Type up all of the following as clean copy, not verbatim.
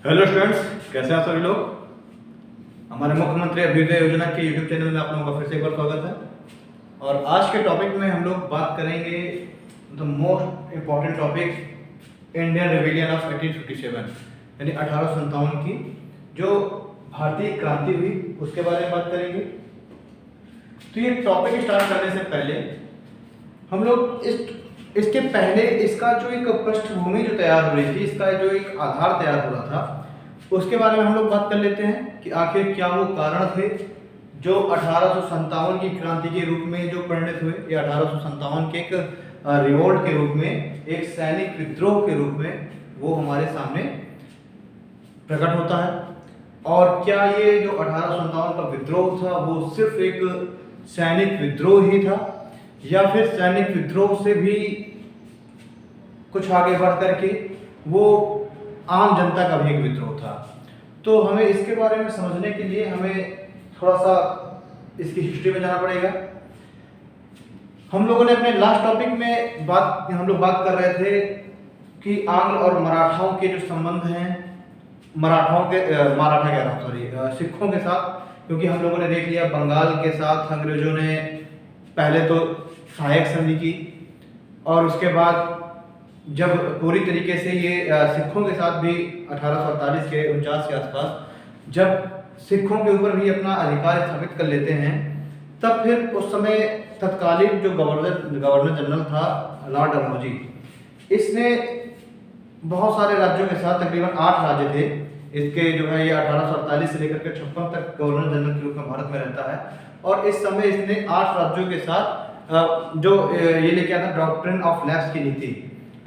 Hello students, कैसे हैं सभी लोग। हमारे मुख्यमंत्री अभ्युदय योजना के यूट्यूब चैनल में आप लोगों का फिर से एक बार स्वागत है। और आज के टॉपिक में हम लोग बात करेंगे the most important topic, Indian rebellion of 1857 यानी 1857 की जो भारतीय क्रांति हुई उसके बारे में बात करेंगे। तो ये टॉपिक स्टार्ट करने से पहले हम लोग इसके पहले इसका जो एक पृष्ठभूमि जो तैयार हो रही थी, इसका जो एक आधार तैयार हो रहा था, उसके बारे में हम लोग बात कर लेते हैं कि आखिर क्या वो कारण थे जो 1857 की क्रांति के रूप में जो परिणत हुए, या 1857 के एक रिवोल्ट के रूप में, एक सैनिक विद्रोह के रूप में वो हमारे सामने प्रकट होता है। और क्या ये जो 1857 का विद्रोह था वो सिर्फ एक सैनिक विद्रोह ही था, या फिर सैनिक विद्रोह से भी कुछ आगे बढ़ करके वो आम जनता का भी एक विद्रोह था। तो हमें इसके बारे में समझने के लिए हमें थोड़ा सा इसकी हिस्ट्री में जाना पड़ेगा। हम लोगों ने अपने लास्ट टॉपिक में हम लोग बात कर रहे थे कि आंग्ल और मराठाओं के जो संबंध हैं, सिखों के साथ, क्योंकि हम लोगों ने देख लिया बंगाल के साथ अंग्रेजों ने पहले तो सहायक संधि की, और उसके बाद जब पूरी तरीके से ये सिखों के साथ भी 1848 के 49 के आसपास जब सिखों के ऊपर भी अपना अधिकार स्थापित कर लेते हैं, तब फिर उस समय तत्कालीन जो गवर्नर जनरल था लॉर्ड डलहौजी, इसने बहुत सारे राज्यों के साथ, तकरीबन 8 राज्य थे इसके, जो है ये 1848 से लेकर के 56 तक गवर्नर जनरल के रूप में भारत में रहता है। और इस समय इसने 8 राज्यों के साथ जो ये लेके आया था डॉक्ट्रिन ऑफ लैप्स की नीति,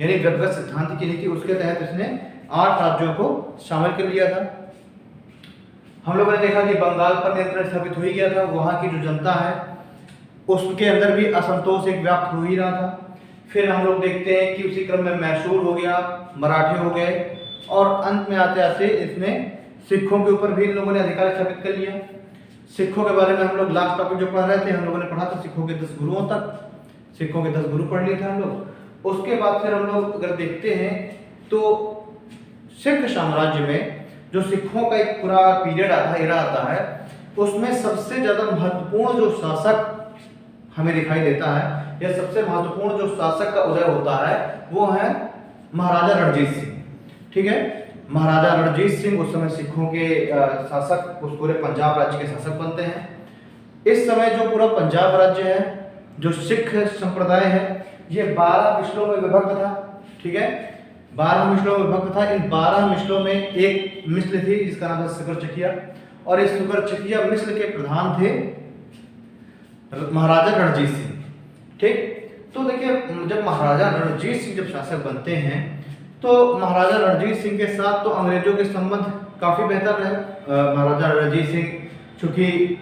यानी व्यक्तिगत सिद्धांत की नीति, उसके तहत इसने 8 राज्यों को शामिल कर लिया था। हम लोगों ने देखा कि बंगाल पर नियंत्रण स्थापित हो ही गया था, वहाँ की जो जनता है उसके अंदर भी असंतोष एक व्याप्त हो ही रहा था। फिर हम लोग देखते हैं कि उसी क्रम में मैसूर हो गया, मराठे हो गए, और अंत में आते आते इसने सिखों के ऊपर भी इन लोगों ने अधिकार स्थापित कर लिया। सिखों के बारे में हम लोग लास्ट टॉपिक जो पढ़ रहे थे, हम लोगों ने पढ़ा था सिखों के 10 गुरुओं तक, सिखों के 10 गुरु पढ़ लिए थे हम लोग। उसके बाद फिर हम लोग अगर देखते हैं तो सिख साम्राज्य में जो सिखों का एक पूरा पीरियड आता है, एरा आता है, उसमें सबसे ज्यादा महत्वपूर्ण जो शासक हमें दिखाई देता है, या सबसे महत्वपूर्ण जो शासक का उदय होता है, वो है महाराजा रणजीत सिंह। ठीक है, महाराजा रणजीत सिंह उस समय सिखों के शासक, उस पूरे पंजाब राज्य के शासक बनते हैं। इस समय जो पूरा पंजाब राज्य है, जो सिख संप्रदाय है, ये 12 मिसलों में विभक्त था। ठीक है, 12 मिसलों में विभक्त था। इन 12 मिसलों में एक मिसल थी जिसका नाम था सुकरचकिया, और इस सुकरचकिया मिसल के प्रधान थे महाराजा रणजीत सिंह। ठीक, तो देखिए जब महाराजा रणजीत सिंह जब शासक बनते हैं, तो महाराजा रणजीत सिंह के साथ तो अंग्रेजों के संबंध काफी बेहतर रहे। महाराजा रणजीत सिंह चूंकि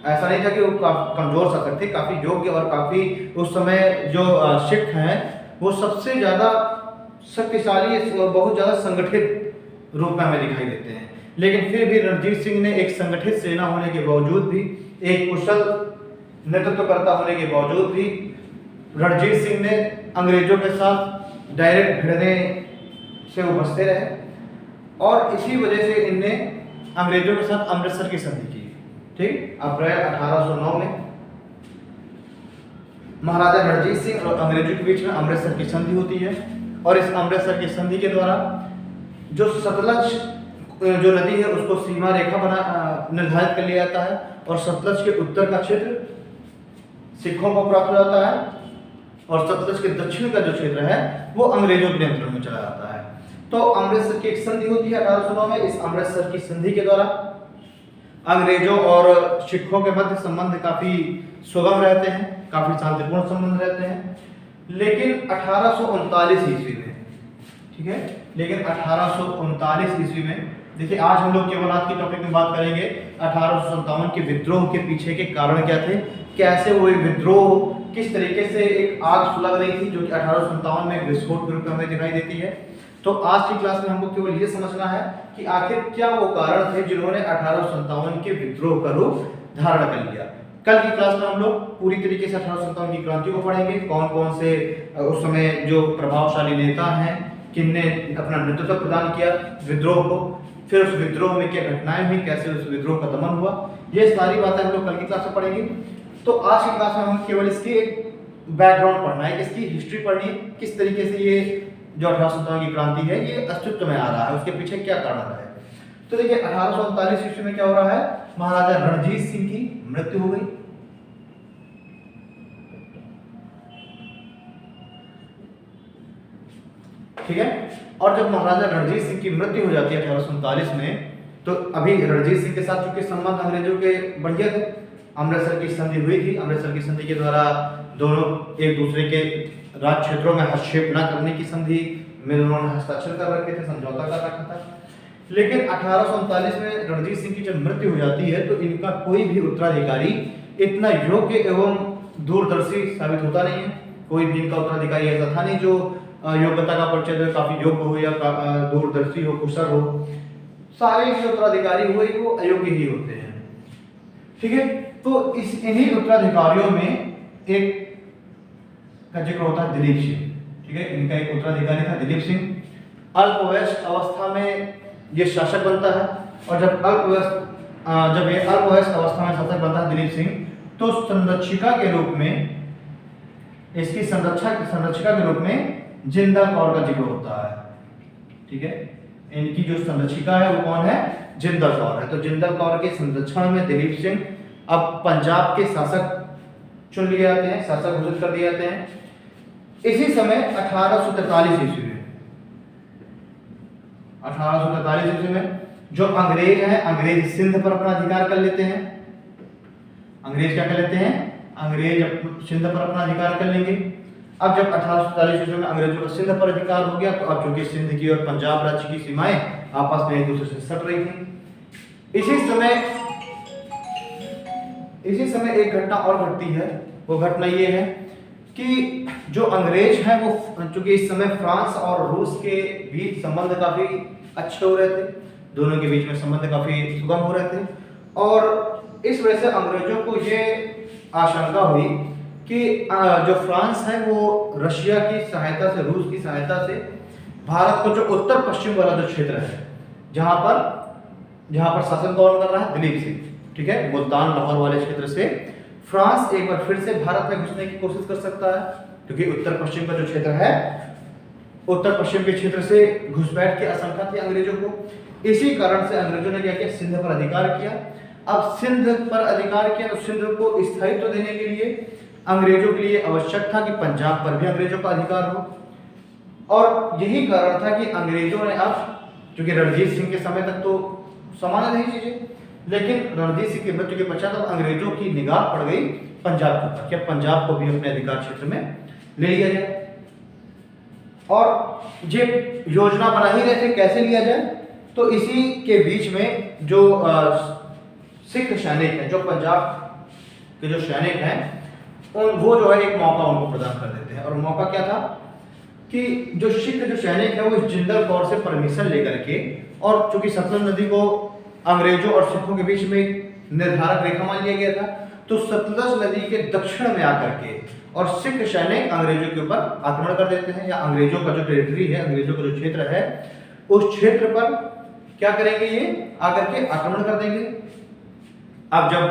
ऐसा नहीं था कि वो कमजोर शासक थे, काफी योग्य, और काफी उस समय जो सिख हैं वो सबसे ज्यादा शक्तिशाली, बहुत ज्यादा संगठित रूप में हमें दिखाई देते हैं। लेकिन फिर भी रणजीत सिंह ने एक संगठित सेना होने के बावजूद भी, एक कुशल नेतृत्वकर्ता होने के बावजूद भी, रणजीत सिंह ने अंग्रेजों के साथ डायरेक्ट भिड़ने से वो बचते रहे, और इसी वजह से इनने अंग्रेजों के साथ अमृतसर की संधि की। ठीक, अप्रैल 1809 में महाराजा रणजीत सिंह और अंग्रेजों के बीच में अमृतसर की संधि होती है, और इस अमृतसर की संधि के द्वारा जो सतलज जो नदी है उसको सीमा रेखा निर्धारित कर लिया जाता है, और सतलज के उत्तर का क्षेत्र सिखों को प्राप्त हो जाता है, और सतलज के दक्षिण का जो क्षेत्र है वो अंग्रेजों के नियंत्रण में चला जाता है। तो अमृतसर की एक संधि होती है 1809 में। इस अमृतसर की संधि के द्वारा अंग्रेजों और सिखों के मध्य संबंध काफी सुगम रहते हैं, काफी शांतिपूर्ण संबंध रहते हैं। लेकिन 1839 ईस्वी में, ठीक है, लेकिन 1839 ईस्वी में, देखिए आज हम लोग केवल आज की टॉपिक में बात करेंगे 1857 के विद्रोह के पीछे के कारण क्या थे, कैसे वो विद्रोह किस तरीके से एक आग सुलग रही थी, जो कि 1857 में विस्फोट के रूप में हमें दिखाई देती है। तो आज की क्लास में हमको केवल ये समझना है कि आखिर क्या वो कारण थे जिन्होंने 1857 के विद्रोह का रूप धारण कर लिया। कल की क्लास में हम लोग पूरी तरीके से 1857 की क्रांति को पढ़ेंगे, कौन कौन से उस समय जो प्रभावशाली नेता हैं, किनने अपना नेतृत्व प्रदान किया विद्रोह को, फिर उस विद्रोह में क्या घटनाएं हुई, कैसे उस विद्रोह का दमन हुआ, ये सारी बातें हम लोग कल की क्लास में पढ़ेंगे। तो आज की क्लास में हम केवल इसकी एक बैकग्राउंड पढ़ना है, इसकी हिस्ट्री पढ़नी है, किस तरीके से ये जो 1857 की क्रांति है ये अस्तित्व में आ रहा है, उसके पीछे क्या कारण रहा है। तो देखिए 1839 ईस्वी में क्या हो रहा है, महाराजा रणजीत सिंह की मृत्यु हो गई। ठीक है, और जब महाराजा रणजीत सिंह की मृत्यु हो जाती है 1839 में, तो अभी रणजीत सिंह के साथ चूंकि संबंध अंग्रेजों के बढ़िया थे, अमृतसर की संधि हुई थी, अमृतसर की संधि के द्वारा दोनों एक दूसरे के राज क्षेत्रों में हस्तक्षेप न करने की संधि में उन्होंने हस्ताक्षर कर रखे थे, समझौता कर रखा था। लेकिन 1839 में रणजीत सिंह की जब मृत्यु हो जाती है तो इनका कोई भी उत्तराधिकारी इतना योग्य एवं दूरदर्शी साबित होता नहीं है। कोई भी इनका उत्तराधिकारी ऐसा था नहीं जो योग्यता का परिचय दे, काफी योग्य हो या दूरदर्शी हो, कुशल हो। सारे जो उत्तराधिकारी हुए वो अयोग्य ही होते हैं। ठीक है, तो इस इन्हीं उत्तराधिकारियों में एक का जिक्र होता है दिलीप सिंह। ठीक है, इनका एक उत्तराधिकारी था दिलीप सिंह। अल्पवयस्क अवस्था में ये शासक बनता है, और जब ये अल्पवयस्क अवस्था में शासक बनता है दिलीप सिंह, तो संरक्षिका के रूप में इसकी संरक्षिका के रूप में जिंदल कौर का जिक्र होता है। ठीक है, इनकी जो संरक्षिका है वो कौन है, जिंदल कौर है। तो जिंदल कौर के संरक्षण में दिलीप सिंह अब पंजाब के शासक चुन लिए जाते हैं, शासक घोषित कर दिए जाते हैं। इसी समय 1843 ईस्वी में 1843 ईस्वी में जो अंग्रेज हैं, अंग्रेज सिंध पर अपना अधिकार कर लेते हैं। अंग्रेज क्या कर लेते हैं, अंग्रेज सिंध पर अपना अधिकार कर लेंगे। अब जब 1847 ईस्वी में अंग्रेजों का सिंध पर अधिकार हो गया, तो अब चूंकि सिंध की और पंजाब राज्य की सीमाएं आपस में एक दूसरे से सट रही थी। इसी समय एक घटना और घटती है। वो घटना ये है कि जो अंग्रेज हैं वो चूंकि इस समय फ्रांस और रूस के बीच संबंध काफी अच्छे हो रहे थे, दोनों के बीच में संबंध काफी सुगम हो रहे थे, और इस वजह से अंग्रेजों को ये आशंका हुई कि जो फ्रांस है वो रशिया की सहायता से, रूस की सहायता से भारत को जो उत्तर पश्चिम वाला जो क्षेत्र है, जहां पर शासन कौन कर रहा है, दिलीप सिंह। ठीक है, मुल्तान लाहौर वाले क्षेत्र से फ्रांस एक बार फिर से भारत में घुसने की कोशिश कर सकता है, क्योंकि उत्तर पश्चिम का जो क्षेत्र है, उत्तर पश्चिम के क्षेत्र से घुसपैठ की आशंका थी अंग्रेजों को। इसी कारण से अंग्रेजों ने क्या किया, सिंध पर अधिकार किया। अब सिंध पर अधिकार किया तो सिंध को स्थायित्व देने के लिए अंग्रेजों के लिए आवश्यक था कि पंजाब पर भी अंग्रेजों का अधिकार हो, और यही कारण था कि अंग्रेजों ने अब, क्योंकि रणजीत सिंह के समय तक तो सामान्य नहीं चीजें, लेकिन रणजीत सिंह की मृत्यु के पश्चात अब अंग्रेजों की निगाह पड़ गई पंजाब के ऊपर, क्या पंजाब को भी अपने अधिकार क्षेत्र में ले लिया जाए। और ये योजना बना ही रहे थे कैसे लिया जाए, तो इसी के बीच में जो सिख सैनिक हैं, जो पंजाब के जो सैनिक हैं, वो जो है एक मौका उनको प्रदान कर देते हैं। और मौका क्या था कि जो सिख जो सैनिक है वो जिंदल कौर से परमिशन लेकर के, और चूंकि सतलज नदी को अंग्रेजों और सिखों के बीच में निर्धारक रेखा मान लिया गया था, तो सतलज नदी के दक्षिण में आकर के और सिख सैनिक अंग्रेजों के ऊपर आक्रमण कर देते हैं, या अंग्रेजों का जो टेरिटरी है, अंग्रेजों का जो क्षेत्र है, उस क्षेत्र पर क्या करेंगे, ये आकर के आक्रमण कर देंगे। अब जब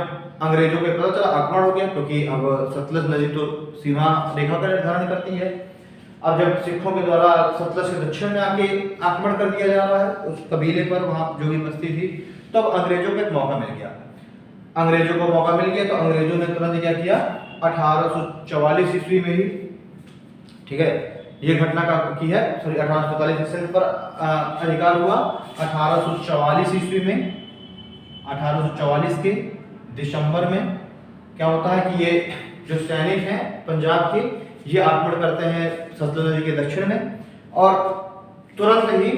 अंग्रेजों को पता चला आक्रमण हो गया, क्योंकि अब सतलज नदी तो सीमा रेखा का निर्धारण करती है। अब जब सिखों के द्वारा सतलज के दक्षिण में आके आक्रमण कर दिया जा रहा है उस कबीले पर, वहां जो भी बस्ती थी, तब तो अंग्रेजों को एक मौका मिल गया। अंग्रेजों को मौका मिल गया तो अंग्रेजों ने तुरंत क्या किया, 1844 ईस्वी में ही, ठीक है, ये घटना का की है, सॉरी 1847 में सिंध पर अधिकार हुआ। 1844 ईस्वी में, 1844 के दिसंबर में क्या होता है कि ये जो सैनिक हैं पंजाब के, ये आक्रमण करते हैं सतलज नदी के दक्षिण में, और तुरंत ही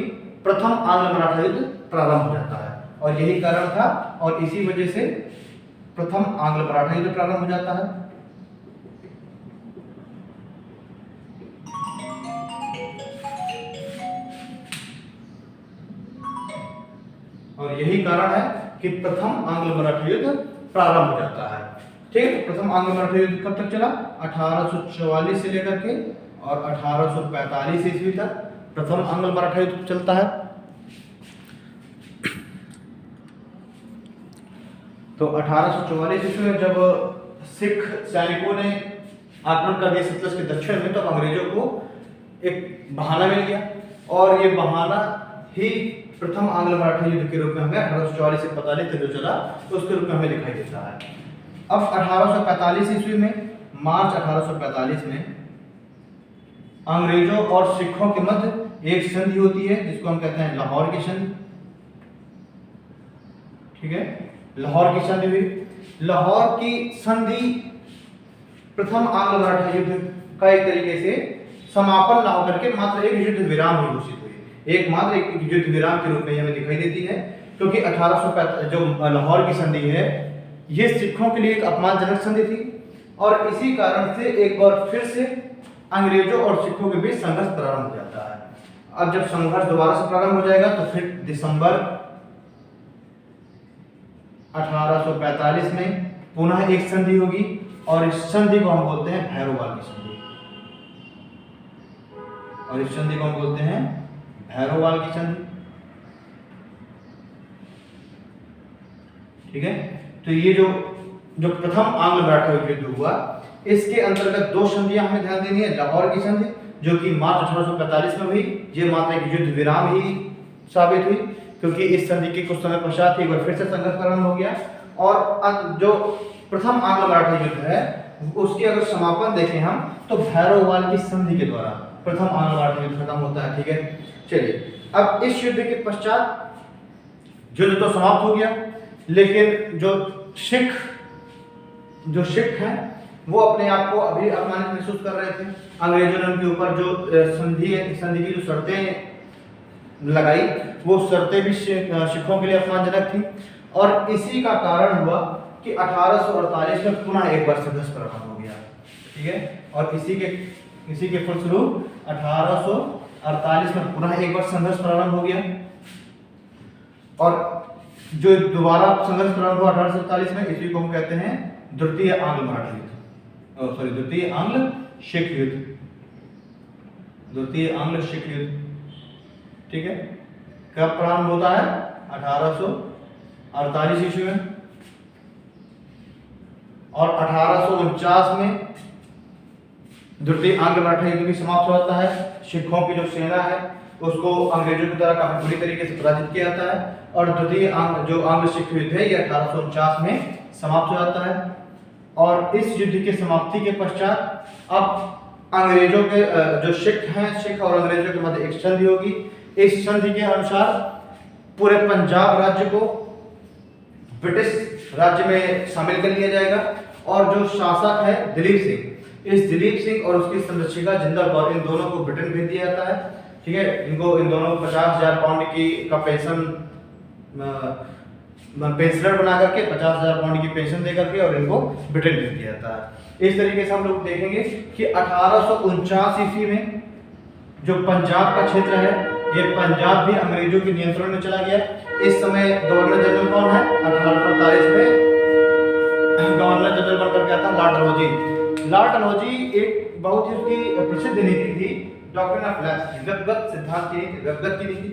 प्रथम आंग्ल मराठा युद्ध प्रारंभ हो जाता है। और यही कारण था, और इसी वजह से प्रथम आंग्ल मराठा युद्ध प्रारंभ हो जाता है। और यही कारण है कि प्रथम आंग्ल मराठा युद्ध प्रारंभ हो जाता है। ठीक, प्रथम आंग्ल मराठा युद्ध कब तक चला, 1844 से लेकर के और 1845 ईस्वी तक प्रथम आंग्ल मराठा युद्ध चलता है। तो 1844 ईस्वी में जब सिख सैनिकों ने आक्रमण कर दिया सतलज के दक्षिण में, तो अंग्रेजों को एक बहाना मिल गया, और ये बहाना ही प्रथम आंग्ल मराठा युद्ध के रूप में हमें 1844 से 45 तक जो चला तो उसके रूप में हमें दिखाई देता है। अब 1845 ईस्वी में, मार्च 1845 में अंग्रेजों और सिखों के मध्य एक संधि होती है जिसको हम कहते हैं लाहौर की संधि। ठीक है, लाहौर की संधि हुई। लाहौर की संधि प्रथम आंग्ल मराठा युद्ध का एक तरीके से समापन ना होकर के मात्र एक युद्ध विराम ही घोषित हुई, एकमात्र एक युद्ध विराम के रूप में हमें दिखाई देती है, क्योंकि 1845 जो लाहौर की संधि है ये सिखों के लिए एक अपमानजनक संधि थी, और इसी कारण से एक बार फिर से अंग्रेजों और सिखों के बीच संघर्ष प्रारंभ हो जाता है। अब जब संघर्ष दोबारा से प्रारंभ हो जाएगा तो फिर दिसंबर 1845 में पुनः एक संधि होगी, और इस संधि को हम बोलते हैं भैरोवाल की संधि, और इस संधि को हम बोलते हैं भैरोवाल की संधि। ठीक है, तो ये जो प्रथम आंग्ल मराठा युद्ध हुआ इसके अंतर्गत दो संधियां हमें ध्यान देनी है। लाहौर की संधि जो कि मार्च 1845 में हुई, ये मात्र एक युद्ध विराम ही साबित हुई, क्योंकि इस संधि के कुछ समय पश्चात एक बार फिर से संघर्ष प्रारंभ हो गया। और जो प्रथम आंग्ल मराठा युद्ध है उसके अगर समापन देखें हम तो भैरोवाल की संधि के द्वारा प्रथम आंग्ल मराठा युद्ध खत्म होता है। ठीक है, चलिए अब इस युद्ध के पश्चात युद्ध तो समाप्त हो गया, लेकिन जो सिख हैं वो अपने आप को अभी अपमानित महसूस कर रहे थे। अंग्रेजों ने उनके ऊपर जो संधि की जो शर्तें लगाई वो शर्तें भी सिखों के लिए अपमानजनक थी, और इसी का कारण हुआ कि 1848 में पुनः एक बार संघर्ष प्रारंभ हो गया। ठीक है, और इसी के फलस्वरूप 1848 में पुनः एक बार संघर्ष प्रारंभ हो गया, और जो दोबारा संघर्ष प्रारंभ हुआ 1847 में, इसी को हम कहते हैं द्वितीय आंग्ल मराठा युद्ध, द्वितीय आंग्ल सिख युद्ध, द्वितीय आंग्ल सिख युद्ध। ठीक है, कब प्रारंभ होता है? 1848 ईस्वी में, और 1849 में द्वितीय आंग्ल मराठा युद्ध भी समाप्त हो जाता है। सिखों की जो सेना है उसको अंग्रेजों की द्वारा काफी बुरी तरीके से पराजित किया जाता है, और द्वितीय जो आंग्ल सिख युद्ध है ये 1849 में समाप्त हो जाता है। और इस युद्ध की समाप्ति के पश्चात अब अंग्रेजों के जो सिख हैं, सिख और अंग्रेजों के मध्य एक संधि होगी। इस संधि के अनुसार पूरे पंजाब राज्य को ब्रिटिश राज्य में शामिल कर लिया जाएगा, और जो शासक है दिलीप सिंह, इस दिलीप सिंह और उसकी संरक्षिका जिंदल कौर, इन दोनों को ब्रिटेन भेज दिया जाता है। ठीक है, इन दोनों को 50,000 पाउंड का पेंशनर बना करके 50,000 पाउंड की पेंशन दे करके और इनको ब्रिटेन भेज दिया जाता है। इस तरीके से हम लोग देखेंगे कि 1849 ईस्वी में जो पंजाब का क्षेत्र है ये पंजाब भी अंग्रेजों के नियंत्रण में चला गया। इस समय गवर्नर जनरल कौन है? 1848 में गवर्नर जनरल बनकर गया था लॉर्ड डलहौजी। लॉर्ड डलहौजी एक बहुत ही उसकी प्रसिद्ध नीति थी डॉक्ट्रिन ऑफ लैप्स, व्यक्तिगत सिद्धांत की नीति, व्यक्तिगत की नीति।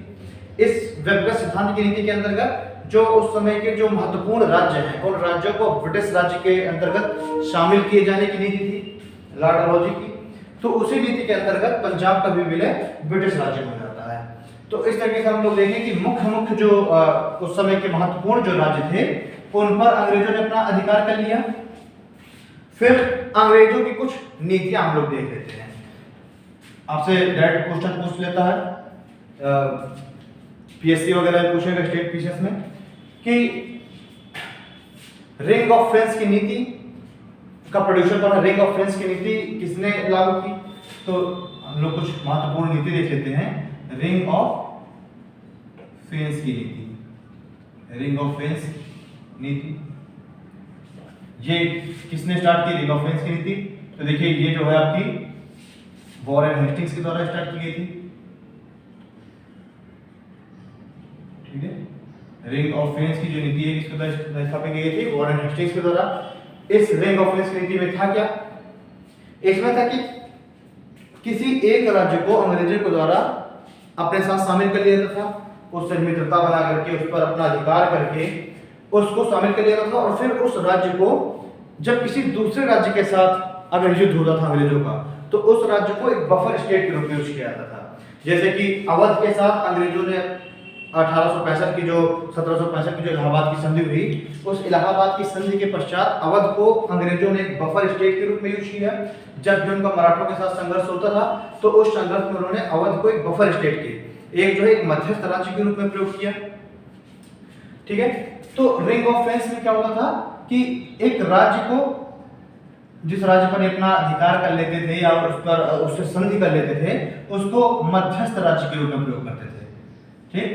इस व्यक्तिगत सिद्धांत की नीति के अंतर्गत जो उस समय के जो महत्वपूर्ण राज्य हैं उन राज्यों को ब्रिटिश राज्य के अंतर्गत शामिल किए जाने की नीति थी लॉर्ड डलहौजी की। तो उसी नीति के अंतर्गत पंजाब का भी विलय ब्रिटिश राज्य में जाता है। तो इस तरीके से हम लोग देखें कि मुख्य जो उस समय के महत्वपूर्ण जो राज्य थे उन पर अंग्रेजों ने अपना अधिकार कर लिया। फिर अंग्रेजों की कुछ नीतियां हम लोग देख लेते हैं। आपसे डायरेक्ट क्वेश्चन पूछ लेता है पीएससी वगैरह पूछेगा स्टेट पीसीएस में कि रिंग ऑफ फ्रेंड्स की नीति का प्रोड्यूसर कौन है? रिंग ऑफ फ्रेंड्स की नीति किसने लागू की? तो हम लोग कुछ महत्वपूर्ण नीति देख लेते हैं। रिंग ऑफ फ्रेंड्स की नीति, रिंग ऑफ फ्रेंड्स नीति ये किसने स्टार्ट की? रिंग ऑफ फ्रेंड्स की नीति। तो देखिए ये जो है आपकी वॉरेन हेस्टिंग्स के द्वारा स्टार्ट की गई थी। ठीक है, रिंग ऑफ फ्रेंड्स की जो नीति है किसके द्वारा स्थापित की गई थी? वॉरेन हेस्टिंग्स के द्वारा। इस रिंग ऑफ फ्रेंड्स की नीति में था क्या? इसमें था कि किसी एक राज्य को अंग्रेजों के द्वारा अपने साथ शामिल कर लिया जाता था, उससे मित्रता बना करके उस पर अपना अधिकार करके उसको शामिल कर लिया जाता था और फिर उस राज्य को जब किसी दूसरे राज्य के साथ अगर युद्ध होता था अंग्रेजों का, तो उस राज्य को एक बफर स्टेट के रूप में यूज किया जाता था। जैसे कि अवध के साथ अंग्रेजों ने 1865 की जो 1765 की जो इलाहाबाद की संधि हुई, उस इलाहाबाद की संधि के पश्चात अवध को अंग्रेजों ने एक बफर स्टेट के रूप में यूज किया। जब भी उनका मराठों के साथ संघर्ष होता था तो उस संघर्ष में उन्होंने अवध को एक बफर स्टेट के एक जो है एक मध्यस्थ राज्य के रूप में प्रयोग किया। ठीक है, तो रिंग ऑफ फेंस में क्या होता था कि एक राज्य को जिस राज्य पर अपना अधिकार कर लेते थे या उस पर उससे संधि कर लेते थे, उसको मध्यस्थ राज्य के रूप में प्रयोग करते थे। ठीक,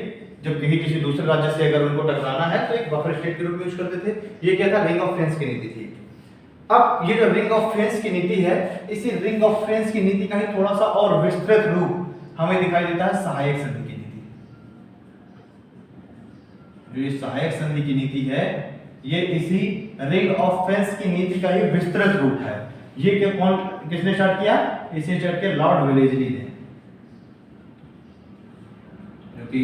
जब कहीं किसी दूसरे राज्य से अगर उनको टकराना है तो एक बफर स्टेट के रूप में यूज करते थे। ये क्या था, रिंग ऑफ फेंस की नीति थी। अब ये जो रिंग ऑफ फेंस की नीति है, इसी रिंग ऑफ फेंस की नीति का ही थोड़ा सा और विस्तृत रूप हमें दिखाई देता है सहायक संधि की नीति। जो ये सहायक संधि की नीति है, ये इसी रिंग ऑफ फेंस की नीति का ही विस्तृत रूप है। ये किसने स्टार्ट किया? इसे स्टार्ट किया लॉर्ड वेलेस्ली ने, जो कि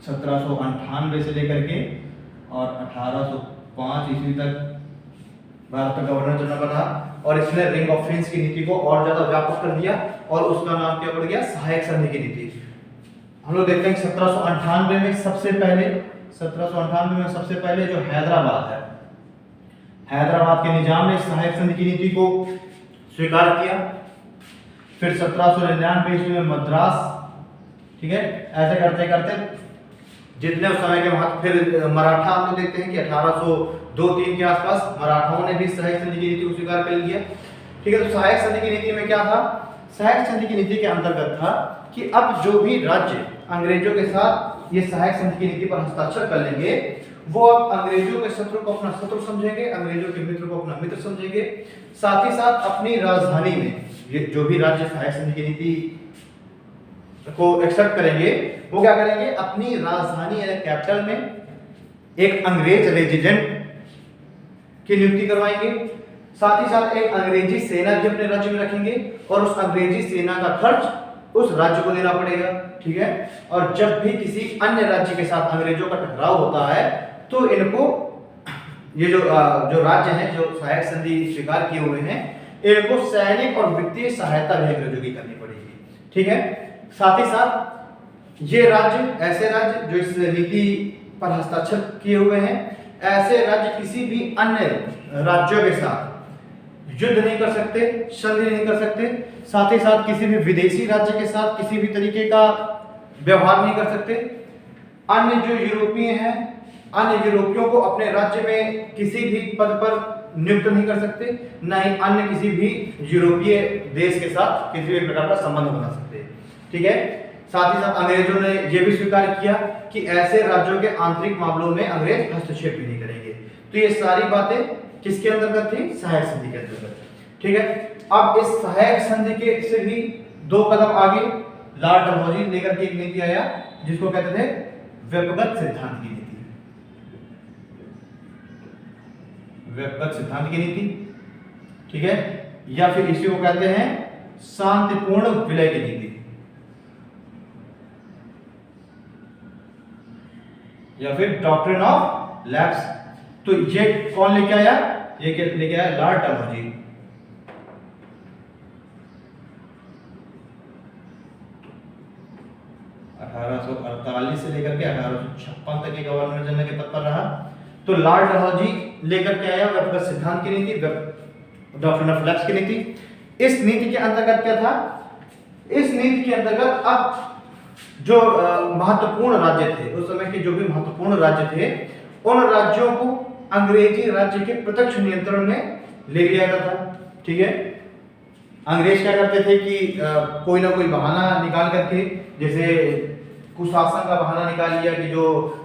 1798 से लेकर के और 1805 ईस्वी तक भारत का गवर्नर जनरल बना और इसने रिंग ऑफ फेंस की नीति को और ज्यादा व्यापक कर दिया और उसका नाम क्या पड़ गया? सहायक संधि की नीति। हम लोग देखते हैं 1798 में सबसे पहले जो हैदराबाद है, हैदराबाद के निजाम ने सहायक संधि की नीति को स्वीकार किया। फिर 1799 ईस्वी में मद्रास, ठीक है, ऐसे करते करते जितने उस समय के महत्व, फिर मराठा हम लोग देखते हैं कि 1802-3 के आसपास मराठाओं ने भी सहायक संधि की नीति को स्वीकार कर लिया। ठीक है, तो सहायक संधि की नीति में क्या था? सहायक संधि की नीति के अंतर्गत था कि अब जो भी राज्य अंग्रेजों के साथ ये सहायक संधि की नीति पर हस्ताक्षर कर लेंगे, वो अब अंग्रेजों के शत्रु को अपना शत्रु समझेंगे, अंग्रेजों के मित्र को अपना मित्र समझेंगे। साथ ही साथ अपनी राजधानी में ये जो भी राज्य सहायक संधि की नीति को एक्सेप्ट करेंगे, वो क्या करेंगे? अपनी राजधानी या कैपिटल में एक अंग्रेज रेजिडेंट की नियुक्ति करवाएंगे। साथ ही साथ एक अंग्रेजी सेना भी अपने राज्य में रखेंगे और उस अंग्रेजी सेना का खर्च उस राज्य को देना पड़ेगा। ठीक है, और जब भी किसी अन्य राज्य के साथ अंग्रेजों का टकराव होता है तो इनको ये जो राज्य हैं जो सहायक संधि स्वीकार किए हुए हैं, इनको सैनिक और वित्तीय सहायता भी अंग्रेजों की करनी पड़ेगी। ठीक है, साथ ही साथ ये राज्य, ऐसे राज्य जो इस नीति पर हस्ताक्षर किए हुए हैं, ऐसे राज्य किसी भी अन्य राज्यों के साथ युद्ध नहीं कर सकते, संधि नहीं कर सकते। साथ ही साथ किसी भी विदेशी राज्य के साथ किसी भी तरीके का व्यवहार नहीं कर सकते। अन्य जो यूरोपीय हैं, अन्य यूरोपियों को अपने राज्य में किसी भी पद पर नियुक्त नहीं कर सकते, न ही अन्य किसी भी यूरोपीय देश के साथ किसी भी प्रकार का संबंध बना सकते। ठीक है, साथ ही साथ अंग्रेजों ने यह भी स्वीकार किया कि ऐसे राज्यों के आंतरिक मामलों में अंग्रेज हस्तक्षेप भी नहीं करेंगे। तो ये सारी बातें किसके अंतर्गत थी? सहायक संधि के अंतर्गत। ठीक है, अब इस सहायक संधि के से भी 2 कदम आगे लॉर्ड डलहौजी लेकर के एक नीति आया जिसको कहते थे व्यक्तिगत सिद्धांत की नीति। व्यक्तिगत सिद्धांत की नीति, ठीक है, या फिर इसी को कहते हैं शांतिपूर्ण विलय की नीति, या फिर डॉक्ट्रिन ऑफ लैप्स। तो ये कौन लेके आया? ये लेके आया लॉर्ड डलहौजी। से लेकर के 1856 तक के गवर्नर जनरल के पद पर रहा। तो लॉर्ड डलहौजी लेकर के आया व्यक्तिगत सिद्धांत की नीति, डॉक्ट्रिन ऑफ लैप्स की नीति। इस नीति के अंतर्गत क्या था? इस नीति के अंतर्गत अब जो महत्वपूर्ण राज्य थे, उस समय के जो भी महत्वपूर्ण राज्य थे, उन राज्यों को अंग्रेजी राज्य के प्रत्यक्ष नियंत्रण में ले लिया गया था। ठीक है, अंग्रेज क्या करते थे कि कोई ना कोई बहाना निकाल करके, जैसे कुशासन का बहाना निकाल लिया कि जो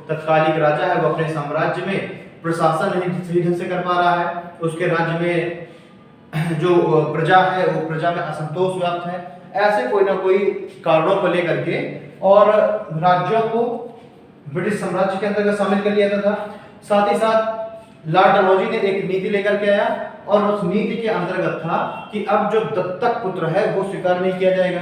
तत्कालिक राजा है वो अपने साम्राज्य में प्रशासन नहीं सही ढंग से कर पा रहा है, उसके राज्य में जो प्रजा है वो प्रजा में असंतोष व्याप्त है, ऐसे कोई ना कोई कारणों को लेकर के और राज्यों को ब्रिटिश साम्राज्य के अंतर्गत शामिल कर लिया था। साथ ही साथ लॉर्ड डलहौजी ने एक नीति लेकर के आया और उस नीति के अंतर्गत था कि अब जो दत्तक पुत्र है वो स्वीकार नहीं किया जाएगा।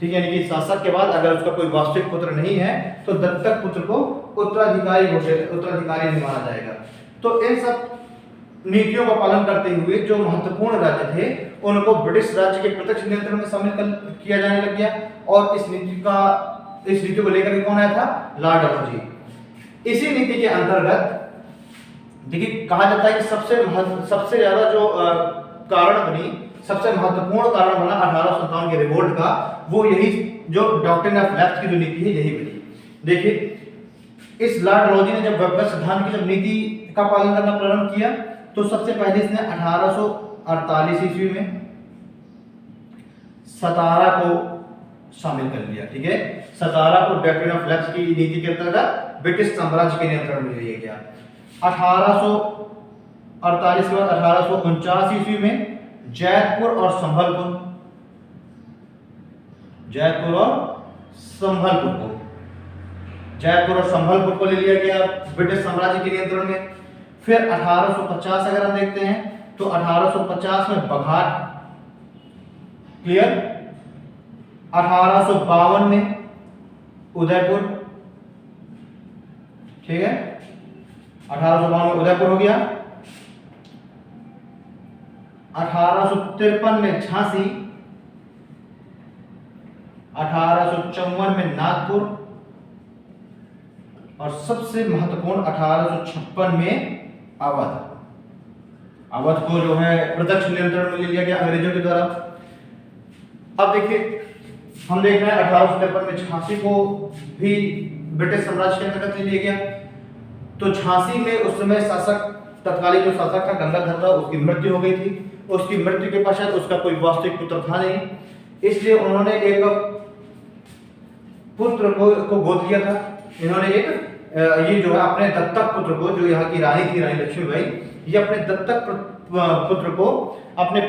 ठीक है, यानी कि शासक के बाद अगर उसका कोई वास्तविक पुत्र नहीं है तो दत्तक पुत्र को उत्तराधिकारी नहीं माना जाएगा। तो इन सब नीतियों का पालन करते हुए जो महत्वपूर्ण राज्य थे उनको ब्रिटिश राज्य के प्रत्यक्ष नियंत्रण में शामिल किया जाने लग गया। और इस नीति को लेकर कौन आया था? लॉर्ड डलहौजी। इसी नीति के अंतर्गत देखिए कहा जाता है कि सबसे ज्यादा जो कारण बनी, सबसे महत्वपूर्ण कारण बना 1857 के रिवोल्ट का, वो यही जो डॉक्ट्रिन ऑफ लैप्स की जो नीति है यही बनी। देखिए इस लॉर्ड डलहौजी ने जब वेबस्टर सिद्धांत की जब नीति का पालन करना प्रारंभ किया तो सबसे पहले इसने 1848 ईस्वी में सतारा को शामिल कर लिया। ठीक है, सतारा को डॉक्ट्रिन ऑफ लैप्स की नीति के अंतर्गत ब्रिटिश साम्राज्य के नियंत्रण में लिया गया। 1848 के बाद 1849 ईस्वी में जैतपुर और संभलपुर को ले लिया गया ब्रिटिश साम्राज्य के नियंत्रण में। फिर 1850 अगर हम देखते हैं तो 1850 में बघाट, क्लियर। 1852 में उदयपुर, ठीक है, 1852 में उदयपुर हो गया। 1853 में झांसी, 1854 में नागपुर और सबसे महत्वपूर्ण 1856 में अवध को जो है प्रत्यक्ष नियंत्रण में ले लिया गया अंग्रेजों के द्वारा। अब देखिए हम देख रहे हैं 1853 में झांसी को भी ब्रिटिश साम्राज्य के अंतर्गत ले लिया गया। तो झांसी में उस समय तत्कालीन जो शासक था गंगाधर था, उसकी मृत्यु हो गई थी। उसकी मृत्यु के पश्चात उसका कोई वास्तविक पुत्र था नहीं, इसलिए उन्होंने एक पुत्र को गोद लिया था। इन्होंने एक ये जो है अपने दत्तक पुत्र को, जो यहाँ की रानी थी, रानी लक्ष्मीबाई, ये अपने दत्तक पुत्र को अपने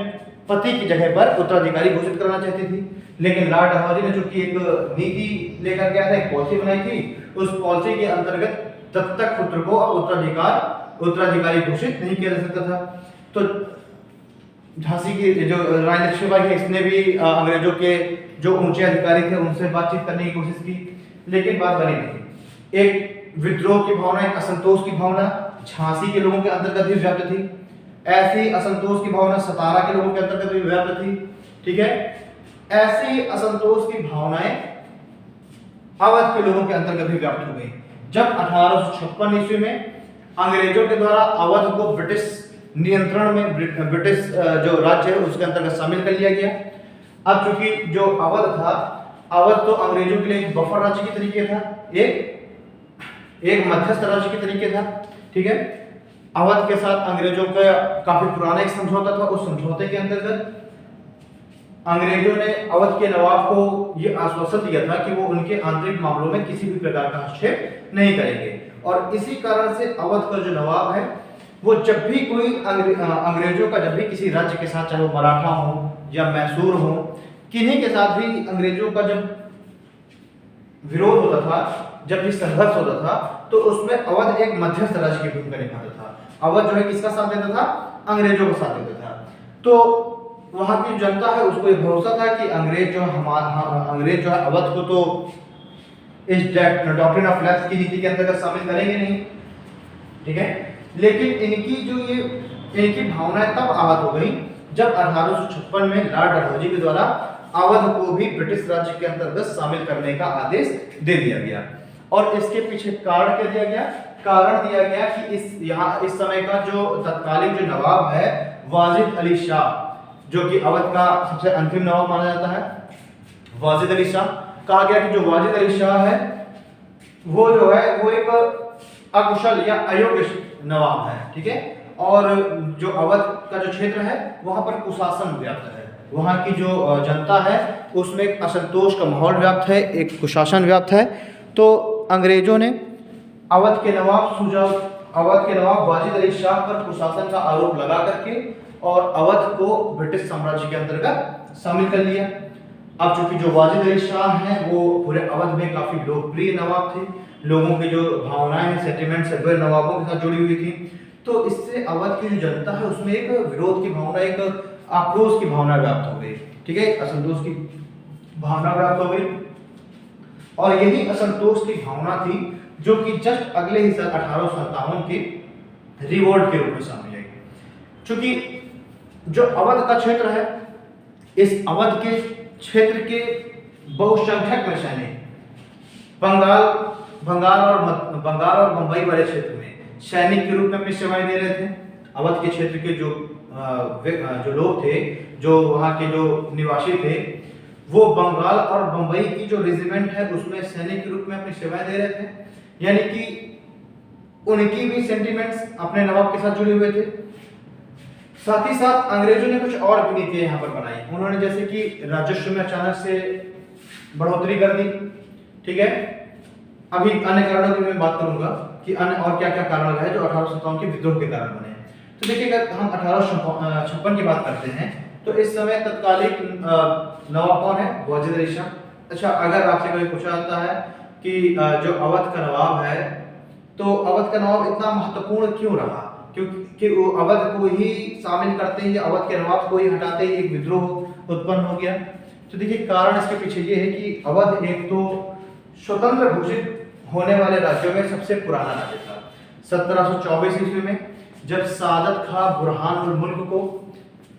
पति की जगह पर उत्तराधिकारी घोषित करना चाहती थी। लेकिन लॉर्ड डलहौजी ने चूंकि एक नीति लेकर गया था, एक पॉलिसी बनाई थी, उस पॉलिसी के अंतर्गत दत्तक पुत्र को उत्तराधिकारी घोषित नहीं किया जा सकता था। तो झांसी की जो रानी लक्ष्मीबाई है, इसने भी अंग्रेजों के जो ऊंचे अधिकारी थे उनसे बातचीत करने की कोशिश की, लेकिन बात बनी नहीं। एक विद्रोह की भावना, एक असंतोष की भावना झांसी के लोगों के अंतर्गत भी व्याप्त थी। ऐसी असंतोष की भावना सतारा के लोगों के अंतर्गत भी व्याप्त थी। ठीक है, ऐसी असंतोष की भावनाएं अवध के लोगों के अंतर्गत भी व्याप्त हो गई जब 1856 ईस्वी में अंग्रेजों के द्वारा अवध को ब्रिटिश नियंत्रण में, ब्रिटिश जो राज्य है उसके अंतर्गत शामिल कर लिया गया। अब चूंकि जो अवध था, अवध तो अंग्रेजों के लिए एक बफर राज्य के तरीके था, एक मध्यस्थ राज्य के तरीके था। ठीक है, अवध के साथ अंग्रेजों का काफी पुराना एक समझौता था। उस समझौते के अंतर्गत अंग्रेजों ने अवध के नवाब को यह आश्वासन दिया था कि वो उनके आंतरिक मामलों में किसी भी प्रकार का हस्तक्षेप नहीं करेंगे। और इसी कारण से अवध का जो नवाब है वो जब भी कोई अंग्रेजों का जब भी किसी राज्य के साथ, चाहे वो मराठा हो या मैसूर हो, किन्हीं के साथ भी अंग्रेजों का जब विरोध होता था, जब भी संघर्ष होता था, तो उसमें अवध एक मध्यस्थ राज्य की भूमिका निभाता था। अवध जो है किसका साथ देता था? अंग्रेजों का साथ देता था। तो वहां की जनता है उसको ये भरोसा था कि अंग्रेज जो है अवध को तो इस डॉक्ट्रिन ऑफ लैप्स की नीति के अंतर्गत शामिल करेंगे नहीं। ठीक है, लेकिन इनकी भावनाएं तब आहत हो गई जब 1856 में लॉर्ड डलहौजी के द्वारा अवध को भी ब्रिटिश राज्य के अंतर्गत शामिल करने का आदेश दे दिया गया। और इसके पीछे कारण क्या दिया गया? कारण दिया गया कि इस समय का जो तत्कालीन जो नवाब है वाजिद अली शाह, जो कि अवध का सबसे अंतिम नवाब माना जाता है, वाजिद अली शाह, कहा गया कि जो वाजिद अली शाह है वो जो है वो एक अकुशल या अयोग्य नवाब है। ठीक है, और जो अवध का जो क्षेत्र है वहां पर कुशासन व्याप्त है, वहां की जो जनता है उसमें एक असंतोष का माहौल व्याप्त है, एक कुशासन व्याप्त है। तो अंग्रेजों ने अवध के नवाब वाजिद अली शाह पर कुशासन का आरोप लगा करके और अवध को ब्रिटिश साम्राज्य के अंतर्गत शामिल कर लिया। अब चूंकि जो वाजिद अली शाह हैं वो पूरे अवध में काफी लोकप्रिय नवाब थे, लोगों की जो भावनाएं हैं, सेंटिमेंट्स है, वो नवाबों के साथ जुड़ी हुई थी। तो इससे अवध की जो जनता है उसमें एक विरोध की भावना, एक आक्रोश की भावना व्याप्त हो गई। ठीक है, असंतोष की। भावना प्राप्त हो गई। और यही असंतोष की भावना थी जो कि जस्ट अगले ही साल 1857 के रिवोल्ट के रूप में सामने आई। क्योंकि जो अवध का क्षेत्र है, इस अवध के क्षेत्र के बहुसंख्यक में सैनिक बंगाल और बंबई वाले क्षेत्र में सैनिक के रूप में अपनी सेवाएं दे रहे थे। अवध के क्षेत्र के जो लोग थे, जो वहाँ के जो निवासी थे, वो बंगाल और बंबई की जो रेजिमेंट है उसमें सैनिक के रूप में अपनी सेवाएं दे रहे थे। यानी कि उनकी भी सेंटिमेंट्स अपने नवाब के साथ जुड़े हुए थे। साथ ही साथ अंग्रेजों ने कुछ और भी नीतियां यहाँ पर बनाई। उन्होंने जैसे कि राजस्व में अचानक से बढ़ोतरी कर दी। ठीक है, अभी अन्य कारणों की मैं बात करूंगा कि अन्य और क्या क्या कारण रहे जो 1857 के विद्रोह के कारण बने। तो देखिए, अगर हम 1856 की बात करते हैं तो इस समय तत्कालिक नवाब कौन है? वाजिद अली शाह। अच्छा, अगर आपसे कभी पूछा जाता है कि जो अवध का नवाब है, तो अवध का नवाब इतना महत्वपूर्ण क्यों रहा? क्योंकि वो अवध को ही शामिल करते ही, अवध के नवाब को ही हटाते ही एक विद्रोह उत्पन्न हो गया। तो देखिए, कारण इसके पीछे ये है कि अवध एक तो स्वतंत्र घोषित होने वाले राज्यों में सबसे पुराना राज्य था। 1724 ईस्वी में जब सादत खां बुरहानुल मुल्क को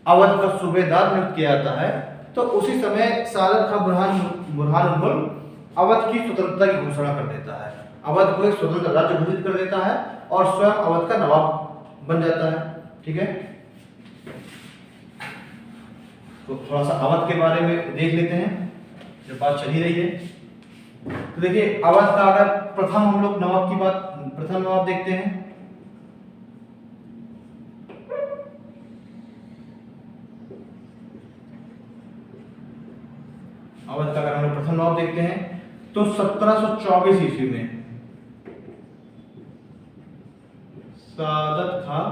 अवध का सूबेदार नियुक्त किया जाता है, तो उसी समय सादत खां बुरहानुल मुल्क अवध की स्वतंत्रता की घोषणा कर देता है, अवध को एक स्वतंत्र राज्य घोषित कर देता है और स्वयं अवध का नवाब बन जाता है। ठीक है, तो थोड़ा सा अवध के बारे में देख लेते हैं, जब बात चली रही है। तो देखिए, अवध का अगर प्रथम हम लोग नवाब की बात, प्रथम नवाब देखते हैं। अवध का अगर हम लोग प्रथम नवाब देखते हैं तो 1724 ईस्वी में सादत खां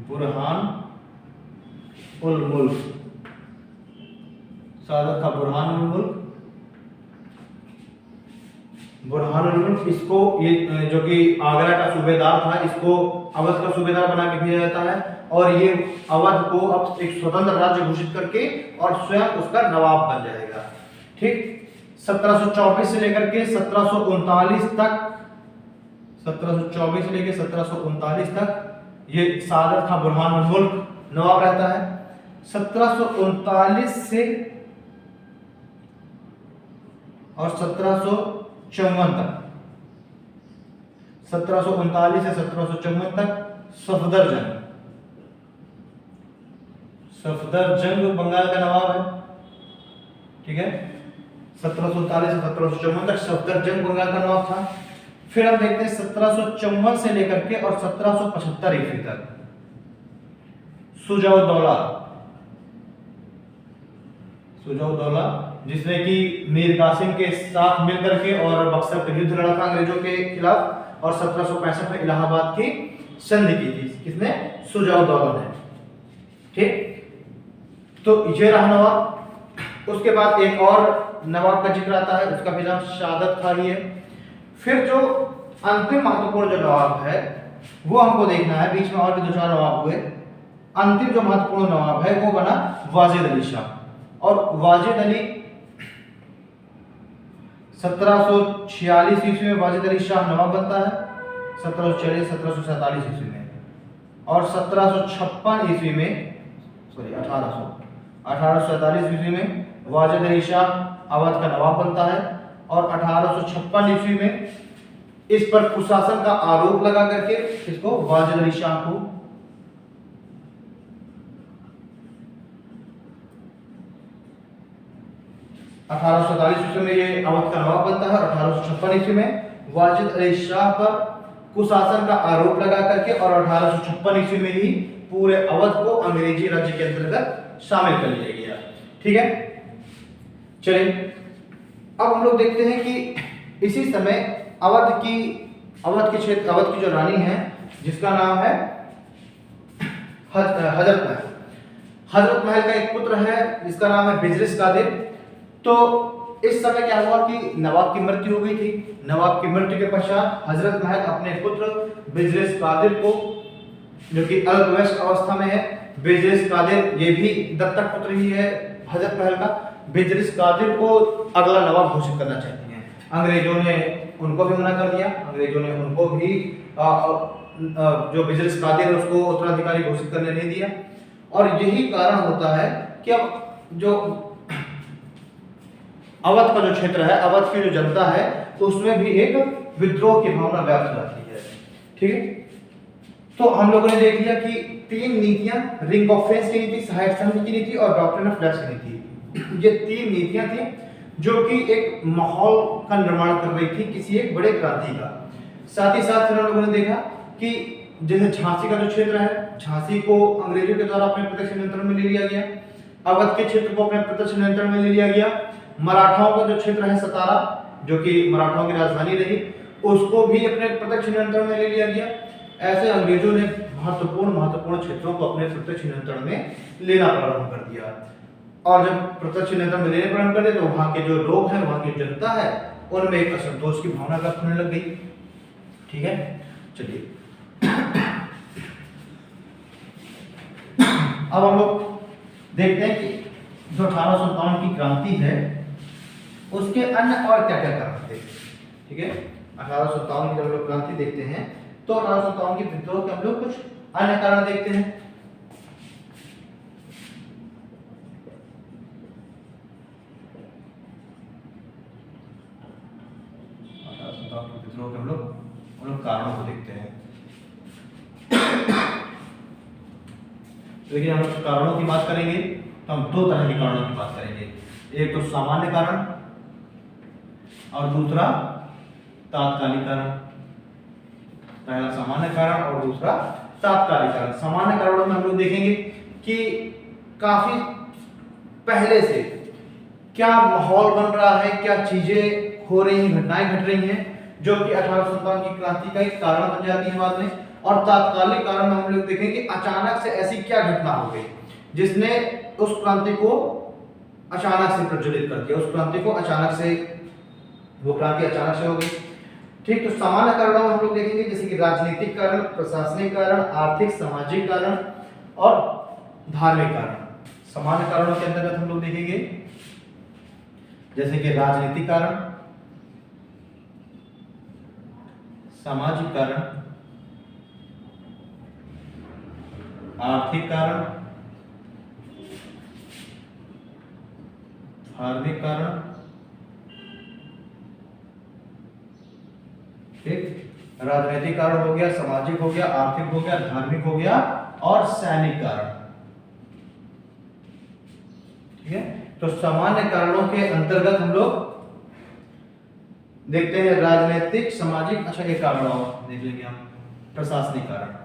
बुरहान उल मुल्क, सादत खां बुरहान उल मुल्क, इसको ये जो कि आगरा का सूबेदार था, इसको अवध का सूबेदार बना के भेजा जाता है और ये अवध को अब एक स्वतंत्र राज्य घोषित करके और स्वयं उसका नवाब बन जाएगा। ठीक, 1724 से लेकर के 1739 तक, 1724 से लेकर 1739 तक ये सादत खां बुरहान उल मुल्क नवाब रहता है। 1739 से और 1754 तक, 1739 से 1754 तक सफदरजंग बंगाल का नवाब है। ठीक है, 1739 से 1754 तक सफदरजंग बंगाल का नवाब था। फिर हम देखते हैं 1754 से लेकर के और 1775 ईस्वी तक सुजाउद्दौला, जिसने कि मीर कासिम के साथ मिलकर के और बक्सर पर युद्ध लड़ा था अंग्रेजों के खिलाफ और 1765 में इलाहाबाद की संधि की थी। किसने? सुजाउद्दौला ने। ठीक, तो ये रहा नवाब। उसके बाद एक और नवाब का जिक्र आता है, उसका भी नाम सादत खां ही है। फिर जो अंतिम महत्वपूर्ण जो नवाब है वो हमको देखना है। बीच में और भी 2-4 नवाब हुए। अंतिम जो महत्वपूर्ण नवाब है वो बना वाजिद अली शाह। और वाजिद अली 1746 ईस्वी में वाजिद अली शाह नवाब बनता है, 1747 ईस्वी में। और 1756 ईस्वी में, सॉरी 1847 ईस्वी में वाजिद अली शाह अवध का नवाब बनता है और 1856 ईस्वी में इस पर कुशासन का आरोप लगा करके इसको वाजिद अली शाह को 1847 ईस्वी में ये अवध का नवाब बनता है और 1856 ईस्वी में वाजिद अली शाह पर कुशासन का आरोप लगा करके और 1856 ईस्वी में ही पूरे अवध को अंग्रेजी राज्य के अंतर्गत शामिल कर लिया गया। ठीक है, चलिए अब हम लोग देखते हैं कि इसी समय अवध की जो रानी है जिसका नाम है हजरत महल का एक पुत्र है जिसका नाम है बिजलिस कादिर। तो इस समय क्या हुआ कि नवाब की मृत्यु हो गई थी। नवाब की मृत्यु के पश्चात हजरत महल अपने पुत्र बिजलिस कादिर को, जो कि अल्पवयस्क अवस्था में है, बिजलिस कादिर ये भी दत्तक पुत्र ही है हजरत महल का बिजलिस कादिर को अगला नवाब घोषित करना चाहती हैं। अंग्रेजों ने उनको भी मना कर दिया, अंग्रेजों ने उनको भी जो बिजलिस कादिर है उसको उत्तराधिकारी घोषित करने नहीं दिया। और यही कारण होता है कि अब जो अवध का जो क्षेत्र है, अवध की जो जनता है, तो उसमें भी एक विद्रोह की भावना व्यक्त हो जाती है। ठीक है, तो हम लोगों ने देख लिया कि 3 नीतियां, रिंग ऑफ फेंस की नीति, सहायक संघ की नीति और डॉक्ट्रिन ऑफ लैप्स की नीति, ये 3 नीतियां थी जो कि एक माहौल का निर्माण कर रही थी किसी एक बड़े क्रांति का। साथ ही साथ फिर हम लोगों ने देखा कि जैसे झांसी का जो क्षेत्र है, झांसी को अंग्रेजों के द्वारा अपने प्रत्यक्ष नियंत्रण में ले लिया गया, अवध के क्षेत्र को अपने प्रत्यक्ष नियंत्रण में ले लिया गया, मराठाओं का जो क्षेत्र है सतारा, जो कि मराठाओं की राजधानी रही, उसको भी अपने प्रत्यक्ष नियंत्रण में ले लिया गया। ऐसे अंग्रेजों ने महत्वपूर्ण क्षेत्रों को अपने प्रत्यक्ष नियंत्रण में लेना प्रारंभ कर दिया। और जब प्रत्यक्ष नियंत्रण में लेने प्रारंभ कर दिया तो वहां के जो लोग हैं, वहां की जनता है, उनमें एक असंतोष की भावना व्यक्त होने लग गई। ठीक है, चलिए अब हम लोग देखते हैं कि जो 1857 की क्रांति है उसके अन्य और क्या क्या कारण थे। ठीक है, 1857 की जब हम लोग क्रांति देखते हैं तो 1857 की विद्रोह के हम लोग कुछ अन्य कारण देखते हैं। विद्रोह के हम लोग कारणों को देखते हैं। देखिए, हम लोग कारणों की बात करेंगे तो हम 2 तरह के कारणों की बात करेंगे, एक तो सामान्य कारण और दूसरा तात्कालिक कारण। पहला सामान्य कारण और दूसरा तात्कालिक कारण। सामान्य कारणों में हम लोग देखेंगे कि काफी पहले से क्या माहौल बन रहा है, क्या चीजें हो रही हैं, घटनाएं घट रही हैं जो कि 1857 की क्रांति का एक कारण बन जाती है बाद में। और तात्कालिक कारण में हम लोग देखेंगे अचानक से ऐसी क्या घटना हो गई जिसने उस क्रांति को अचानक से प्रज्वलित कर दिया, उस क्रांति को अचानक से, वो क्रांति अचानक से हो गई। ठीक, तो सामान्य कारणों में हम लोग देखेंगे जैसे कि राजनीतिक कारण, प्रशासनिक कारण, आर्थिक सामाजिक कारण और धार्मिक कारण। सामान्य कारणों के अंतर्गत हम लोग देखेंगे जैसे कि राजनीतिक कारण, सामाजिक कारण, आर्थिक कारण, धार्मिक कारण। ठीक, राजनीतिक कारण हो गया, सामाजिक हो गया, आर्थिक हो गया, धार्मिक हो गया और सैनिक कारण। ठीक है, तो सामान्य कारणों के अंतर्गत हम लोग देखते हैं राजनीतिक, सामाजिक, अच्छा एक कारण और देख लेंगे हम, प्रशासनिक कारण।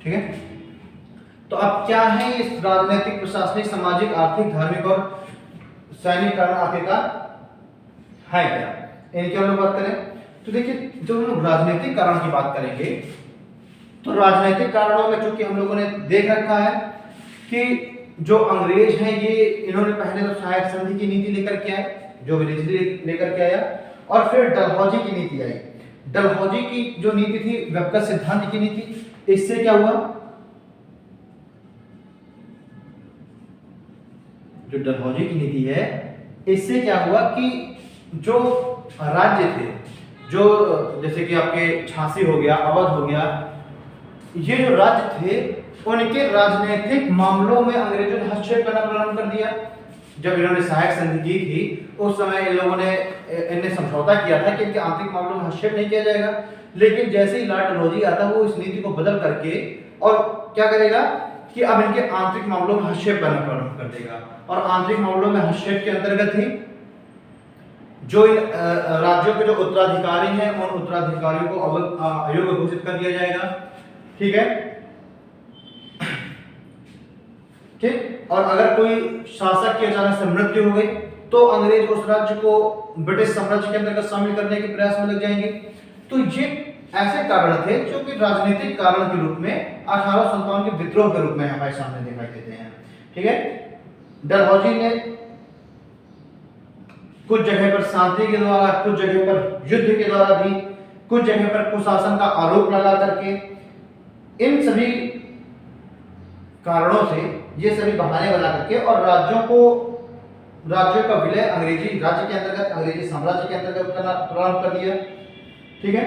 ठीक है, तो अब क्या है इस राजनीतिक, प्रशासनिक, सामाजिक, आर्थिक, धार्मिक और सैनिक कारण आखिरकार है क्या, इनकी हम लोग बात करें तो देखिए, जब हम लोग राजनीतिक कारण की बात करेंगे तो राजनीतिक कारणों में चूंकि हम लोगों ने देख रखा है कि जो अंग्रेज हैं ये इन्होंने पहले तो सहायक संधि की नीति लेकर के आए, जो विलेजली लेकर के आया, और फिर डलहौजी की नीति आई। डलहौजी की जो नीति थी वेबकर सिद्धांत की नीति, इससे क्या हुआ, जो डलहौजी की नीति है इससे क्या हुआ कि जो राज्य थे, जो जैसे कि आपके झांसी हो गया, अवध हो गया, ये जो राज्य थे उनके राजनीतिक मामलों में अंग्रेजों ने हस्तक्षेप करना प्रारंभ कर दिया। जब इन्होंने सहायक संधि की थी उस समय इन लोगों ने इन्हें समझौता किया था कि इनके आंतरिक मामलों में हस्तक्षेप नहीं किया जाएगा, लेकिन जैसे ही लॉर्ड डलहौजी आता वो इस नीति को बदल करके और क्या करेगा कि अब इनके आंतरिक मामलों में हस्तक्षेप करना प्रारंभ कर देगा। और आंतरिक मामलों में हस्तक्षेप के अंतर्गत ही जो इन राज्यों के जो उत्तराधिकारी हैं उन उत्तराधिकारियों को अयोग्य घोषित कर दिया जाएगा। ठीक है, ठीक, और अगर कोई शासक की अचानक से मृत्यु हो गई तो अंग्रेज उस राज्य को ब्रिटिश साम्राज्य के अंतर्गत शामिल करने के प्रयास में लग जाएंगे। तो ये ऐसे कारण थे जो कि राजनीतिक कारण के रूप में 1857 के विद्रोह के रूप में हमारे सामने दिखाई देते हैं। ठीक है, डलहौजी ने कुछ जगह पर शांति के द्वारा, कुछ जगह पर युद्ध के द्वारा भी, कुछ जगह पर कुशासन का आरोप लगा करके इन सभी कारणों से ये सभी बहाने बना करके और राज्यों का विलय अंग्रेजी राज्य के अंतर्गत, अंग्रेजी साम्राज्य के अंतर्गत करना प्रारंभ कर दिया। ठीक है।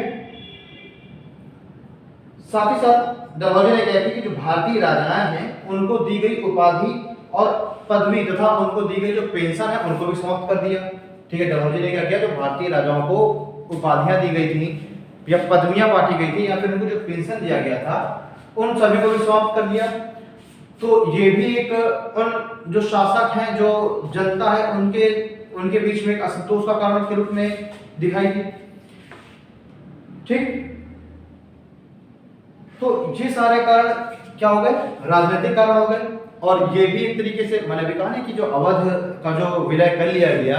साथ ही साथ डलहौजी ने कहा कि जो भारतीय राजाएं हैं उनको दी गई उपाधि और पदवी तथा उनको दी गई जो पेंशन है उनको भी समाप्त कर दिया। ठीक है। डलहौजी ने क्या किया, जो भारतीय राजाओं को उपाधियां दी गई थी या पदवियां बांटी गई थी या फिर उनको जो पेंशन दिया गया था उन सभी को भी समाप्त कर दिया। तो ये भी एक उन जो शासक हैं, जो जनता है, उनके बीच में एक असंतोष का कारण के रूप में दिखाई दी। ठीक। तो ये सारे कारण क्या हो गए, राजनीतिक कारण हो गए। और ये भी एक तरीके से मैंने भी कहा ना कि जो अवध का जो विलय कर लिया गया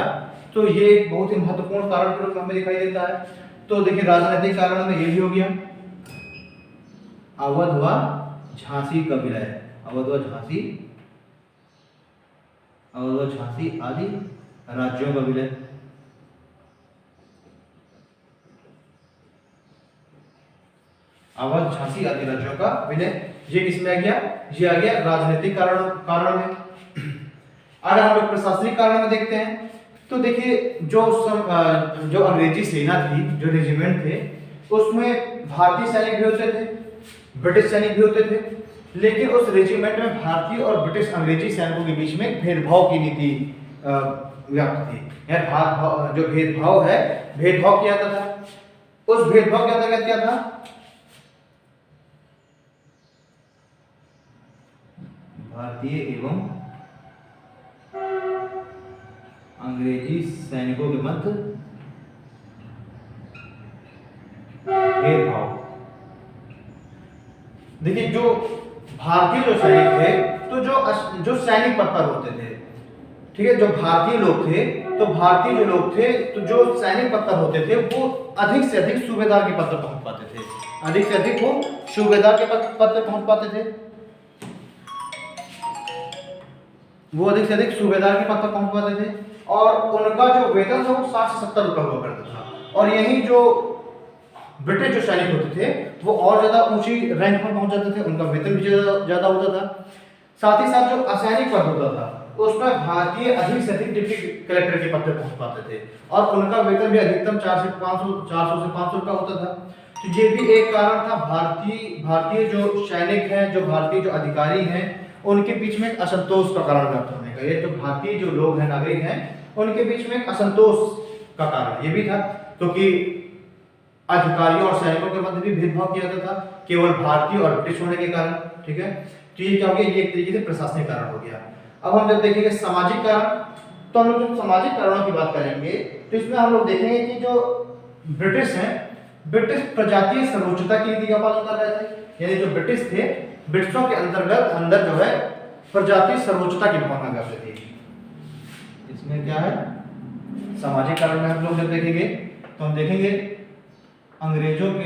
तो ये एक बहुत ही महत्वपूर्ण कारण के रूप में हमें दिखाई देता है। तो देखिए राजनीतिक कारण में ये भी हो गया, अवध व झांसी का विलय, अवध व झांसी आदि राज्यों का विलय। अवध झांसी आदि राज्यों का विलय ये किसमें आ गया, ये आ गया राजनीतिक कारण में। अगर हम लोग प्रशासनिक कारण में देखते हैं तो देखिए जो अंग्रेजी सेना थी, जो रेजिमेंट थे, उसमें भारतीय सैनिक भी होते थे, ब्रिटिश सैनिक भी होते थे, लेकिन उस रेजिमेंट में भारतीय और ब्रिटिश अंग्रेजी सैनिकों के बीच में भेदभाव की नीति व्याप्त थी। जो भेदभाव है, भेदभाव किया जाता था। उस भेदभाव के अंतर्गत क्या था, भारतीय एवं अंग्रेजी सैनिकों के मध्य भेदभाव। देखिए जो भारतीय जो सैनिक थे तो जो सैनिक पद पर होते थे, ठीक है, जो भारतीय लोग थे तो जो सैनिक पद पर होते थे वो अधिक से अधिक सूबेदार के पद पर पहुंच पाते थे, अधिक से अधिक वो सूबेदार के पद पर पहुंच पाते थे, वो अधिक से अधिक सूबेदार के पद पर पहुंच पाते थे। और उनका जो वेतन था वो 60 से 70 रुपए हुआ करता था। और यही जो ब्रिटिश जो सैनिक होते थे वो और ज्यादा ऊंची रैंक पर पहुंच जाते थे, उनका वेतन भी ज्यादा होता था। साथ ही साथ जो असैनिक पद होता था उसमें भारतीय अधिक से अधिक डिप्टी कलेक्टर के पद पर पहुंच पाते थे और उनका वेतन भी अधिकतम 400 से 500 रुपया होता था। तो ये भी एक कारण था भारतीय जो सैनिक हैं, जो भारतीय जो अधिकारी हैं, उनके बीच में एक असंतोष का कारण प्राप्त होने का। ये जो भारतीय जो लोग हैं, नागरिक हैं, उनके बीच में एक असंतोष का कारण ये भी था, क्योंकि अधिकारियों और सैनिकों के मध्य भी भेदभाव किया जाता था केवल भारतीय और ब्रिटिश होने के कारण। ठीक है। तो ये क्या हो गया, ये एक तरीके से प्रशासनिक कारण हो गया। अब हम जब देखेंगे सामाजिक कारण, तो हम लोग जब सामाजिक कारणों की बात करेंगे तो इसमें हम लोग देखेंगे कि जो ब्रिटिश हैं, ब्रिटिश प्रजातीय सर्वोच्चता की नीति का पालन कर रहे थे। यानी जो ब्रिटिश थे, ब्रिटिशों के अंदर जो है प्रजातीय सर्वोच्चता की भावना करते थे। इसमें क्या है, सामाजिक कारण में हम लोग जब देखेंगे तो हम देखेंगे अंग्रेजों में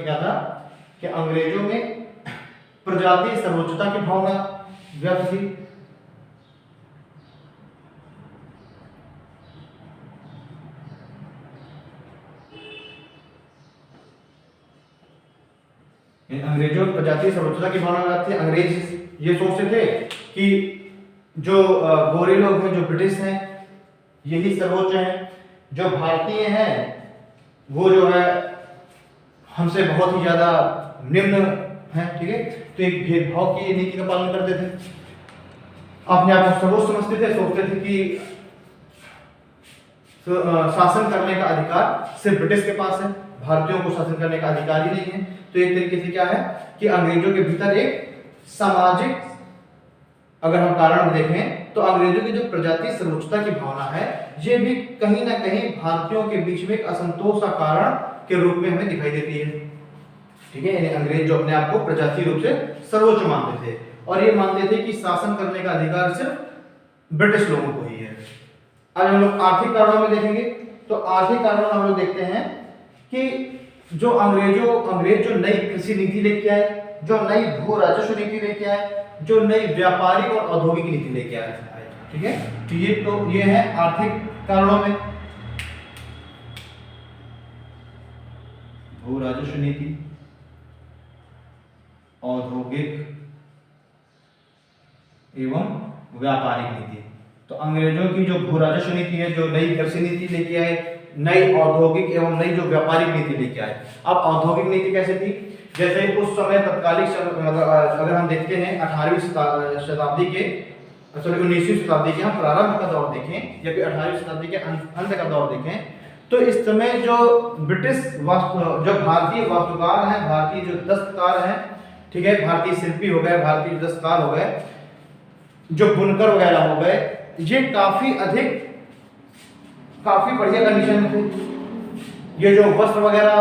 क्या था कि अंग्रेजों में प्रजातीय सर्वोच्चता की भावना व्यक्त थी। अंग्रेजों प्रजातीय सर्वोच्चता की भावना व्यक्त थी। अंग्रेज ये सोचते थे कि जो गोरे लोग हैं, जो ब्रिटिश हैं, यही सर्वोच्च हैं, जो भारतीय हैं वो जो है हमसे बहुत ही ज्यादा निम्न है। ठीक है। तो एक भेदभाव की नीति का पालन करते थे, अपने आप को सर्वोच्च समझते थे, सोचते थे कि शासन करने का अधिकार सिर्फ ब्रिटिश के पास है, भारतीयों को शासन करने का अधिकार ही नहीं है। तो एक तरीके से क्या है कि अंग्रेजों के भीतर एक सामाजिक, अगर हम कारण देखें तो अंग्रेजों की जो प्रजातीय सर्वोच्चता की भावना है, ये भी कहीं ना कहीं भारतीयों के बीच में एक असंतोष का कारण के रूप में हमें दिखाई देती है। ठीक है। यानी अंग्रेज जो अपने आप को प्रजातीय रूप से सर्वोच्च मानते थे और ये मानते थे कि शासन करने का अधिकार सिर्फ ब्रिटिश लोगों को ही है। अब हम लोग आर्थिक कारणों में देखेंगे तो आर्थिक कारणों में हम लोग देखते हैं कि जो अंग्रेज जो नई कृषि नीति लेके आए, जो नई भू राजस्व नीति लेके आए, जो नई व्यापारिक और औद्योगिक नीति लेके आए। ठीक है। तो ये है आर्थिक कारणों में। भू राजस्व नीति, औद्योगिक एवं व्यापारिक नीति। तो अंग्रेजों की जो भू राजस्व नीति है, जो नई कृषि नीति लेके आए, नई औद्योगिक एवं नई जो व्यापारिक नीति लेके आए। अब औद्योगिक नीति कैसे थी, जैसे उस समय तत्कालिक अगर हम देखते हैं 18वीं शताब्दी के 19वीं शताब्दी के हम प्रारंभ का दौर देखें या फिर 18वीं शताब्दी के अंत का दौर देखें, तो इस समय जो ब्रिटिश जो भारतीय वास्तुकार हैं, भारतीय जो दस्तकार हैं, ठीक है, भारतीय शिल्पी हो गए, भारतीय दस्तकार हो गए, जो बुनकर वगैरह हो गए, ये काफी बढ़िया कंडीशन में थे। ये जो वस्त्र वगैरह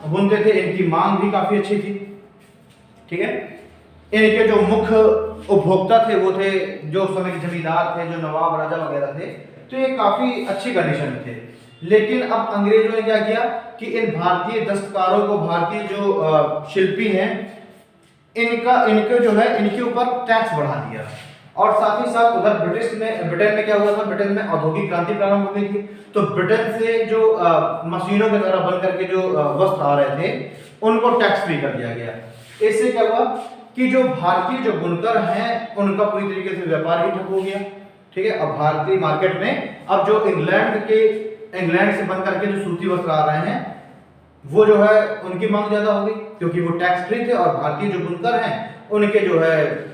बुनते थे, इनकी मांग भी काफी अच्छी थी, ठीक है। इनके जो मुख्य उपभोक्ता थे वो थे जो उस समय के जमींदार थे, जो नवाब राजा वगैरह थे, तो ये काफी अच्छी कंडीशन में थे। लेकिन अब अंग्रेजों ने क्या किया कि इन भारतीय दस्तकारों को, भारतीय जो शिल्पी हैं, इनके जो है इनके ऊपर टैक्स बढ़ा दिया। और साथ ही साथ उधर ब्रिटेन में क्या हुआ था, ब्रिटेन में औद्योगिक क्रांति प्रारंभ हो गई थी। तो ब्रिटेन से जो मशीनों के द्वारा बन करके जो वस्त्र आ रहे थे, उनको टैक्स फ्री कर दिया गया। इससे क्या हुआ कि जो भारतीय जो बुनकर हैं, उनका पूरी तरीके से व्यापार ही ठप हो गया, ठीक है। अब भारतीय मार्केट में अब जो इंग्लैंड से बन करके जो सूती वस्त्र आ रहे हैं, वो जो है उनकी मांग ज्यादा हो गई, क्योंकि वो टैक्स फ्री थे। और भारतीय जो बुनकर हैं, उनके जो है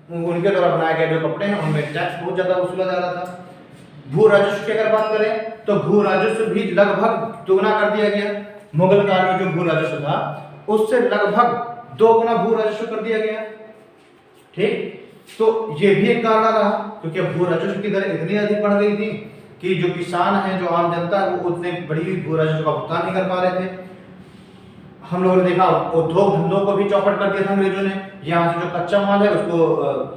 उनके द्वारा बनाए गए जो कपड़े हैं, उनमें टैक्स बहुत ज्यादा वसूला जा रहा था। भू राजस्व की अगर बात करें तो भू राजस्व भी लगभग दोगुना कर दिया गया। मुगल काल में जो भू राजस्व था, उससे लगभग 2 गुना भू राजस्व कर दिया गया, ठीक। तो ये भी एक कारण रहा, क्योंकि भू राजस्व की दर इतनी अधिक बढ़ गई थी कि जो किसान हैं, जो आम जनता है, वो उतने बड़ी भू राजस्व का भुगतान नहीं कर पा रहे थे। हम लोगों ने देखा उद्योग धंधों को भी चौपट कर दिया था अंग्रेजों ने। यहाँ से जो कच्चा माल है उसको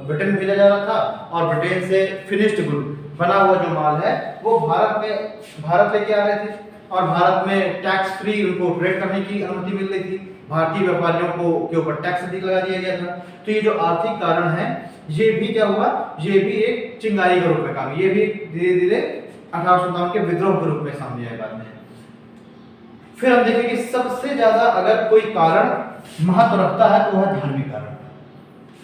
ब्रिटेन भेजा जा रहा था, और ब्रिटेन से फिनिश्ड गुड बना हुआ जो माल है वो भारत लेके आ रहे थे। और भारत में टैक्स फ्री उनको ऑपरेट करने की अनुमति मिल रही थी। भारतीय व्यापारियों को के ऊपर टैक्स अधिक लगा दिया गया था। तो ये जो आर्थिक कारण है, ये भी क्या हुआ, ये भी एक चिंगारी के रूप में काम, ये भी धीरे धीरे 1857 के विद्रोह के रूप में सामने आए बाद में। फिर हम देखें कि सबसे ज्यादा अगर कोई कारण महत्व रखता है तो वह धार्मिक कारण,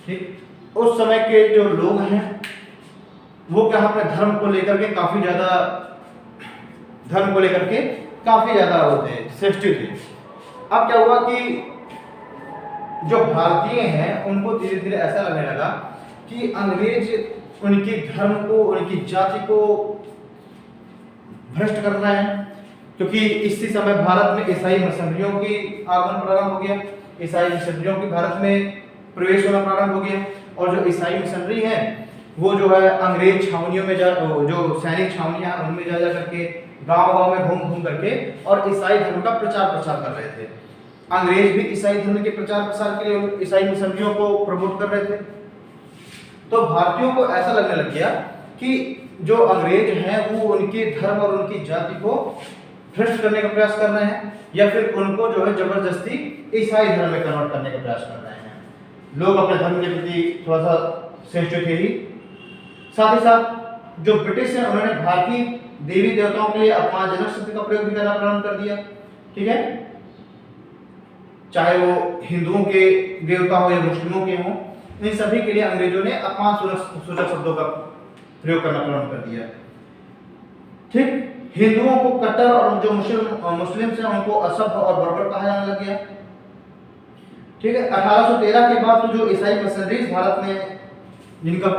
ठीक। उस समय के जो लोग हैं वो क्या अपने धर्म को लेकर के काफी ज्यादा होते हैं, सेंसिटिव थे। अब क्या हुआ कि जो भारतीय हैं उनको धीरे धीरे ऐसा लगने लगा कि अंग्रेज उनके धर्म को, उनकी जाति को भ्रष्ट कर रहे हैं, क्योंकि इसी समय भारत में ईसाई मिशनरियों की आगमन प्रारंभ हो गया। ईसाई मिशनरियों की भारत में प्रवेश होना प्रारंभ हो गया। और जो ईसाई मिशनरी हैं वो जो है अंग्रेज छावनियों में जो सैनिक छावनियां हैं उनमें जा करके गांव में घूम करके और ईसाई धर्म का प्रचार प्रसार कर रहे थे। अंग्रेज भी ईसाई धर्म के प्रचार प्रसार के लिए ईसाई मिशनरियों को प्रमोट कर रहे थे। तो भारतीयों को ऐसा लगने लग गया कि जो अंग्रेज हैं वो उनके धर्म और उनकी जाति को भ्रष्ट करने का प्रयास कर रहे हैं, या फिर उनको जो है जबरदस्ती ईसाई धर्म में कन्वर्ट करने का प्रयास कर रहे हैं। लोग अपने धर्म के प्रति थोड़ा सा सेंसिटिव थे ही। साथ ही साथ जो ब्रिटिश है उन्होंने भारतीय देवी देवताओं के लिए अपमानजनक शब्द का प्रयोग भी करना प्रारंभ कर दिया, ठीक है। चाहे वो हिंदुओं के देवता हो या मुस्लिमों के हों, इन सभी के लिए अंग्रेजों ने अपमानसूचक शब्दों का प्रयोग करना प्रारंभ कर दिया, ठीक। हिंदुओं को कट्टर और जो मुस्लिम हैं उनको असभ्य और बर्बर कहा जाने लग गया, ठीक है। 1813 के बाद तो जो ईसाई मिशनरीज भारत में जिनका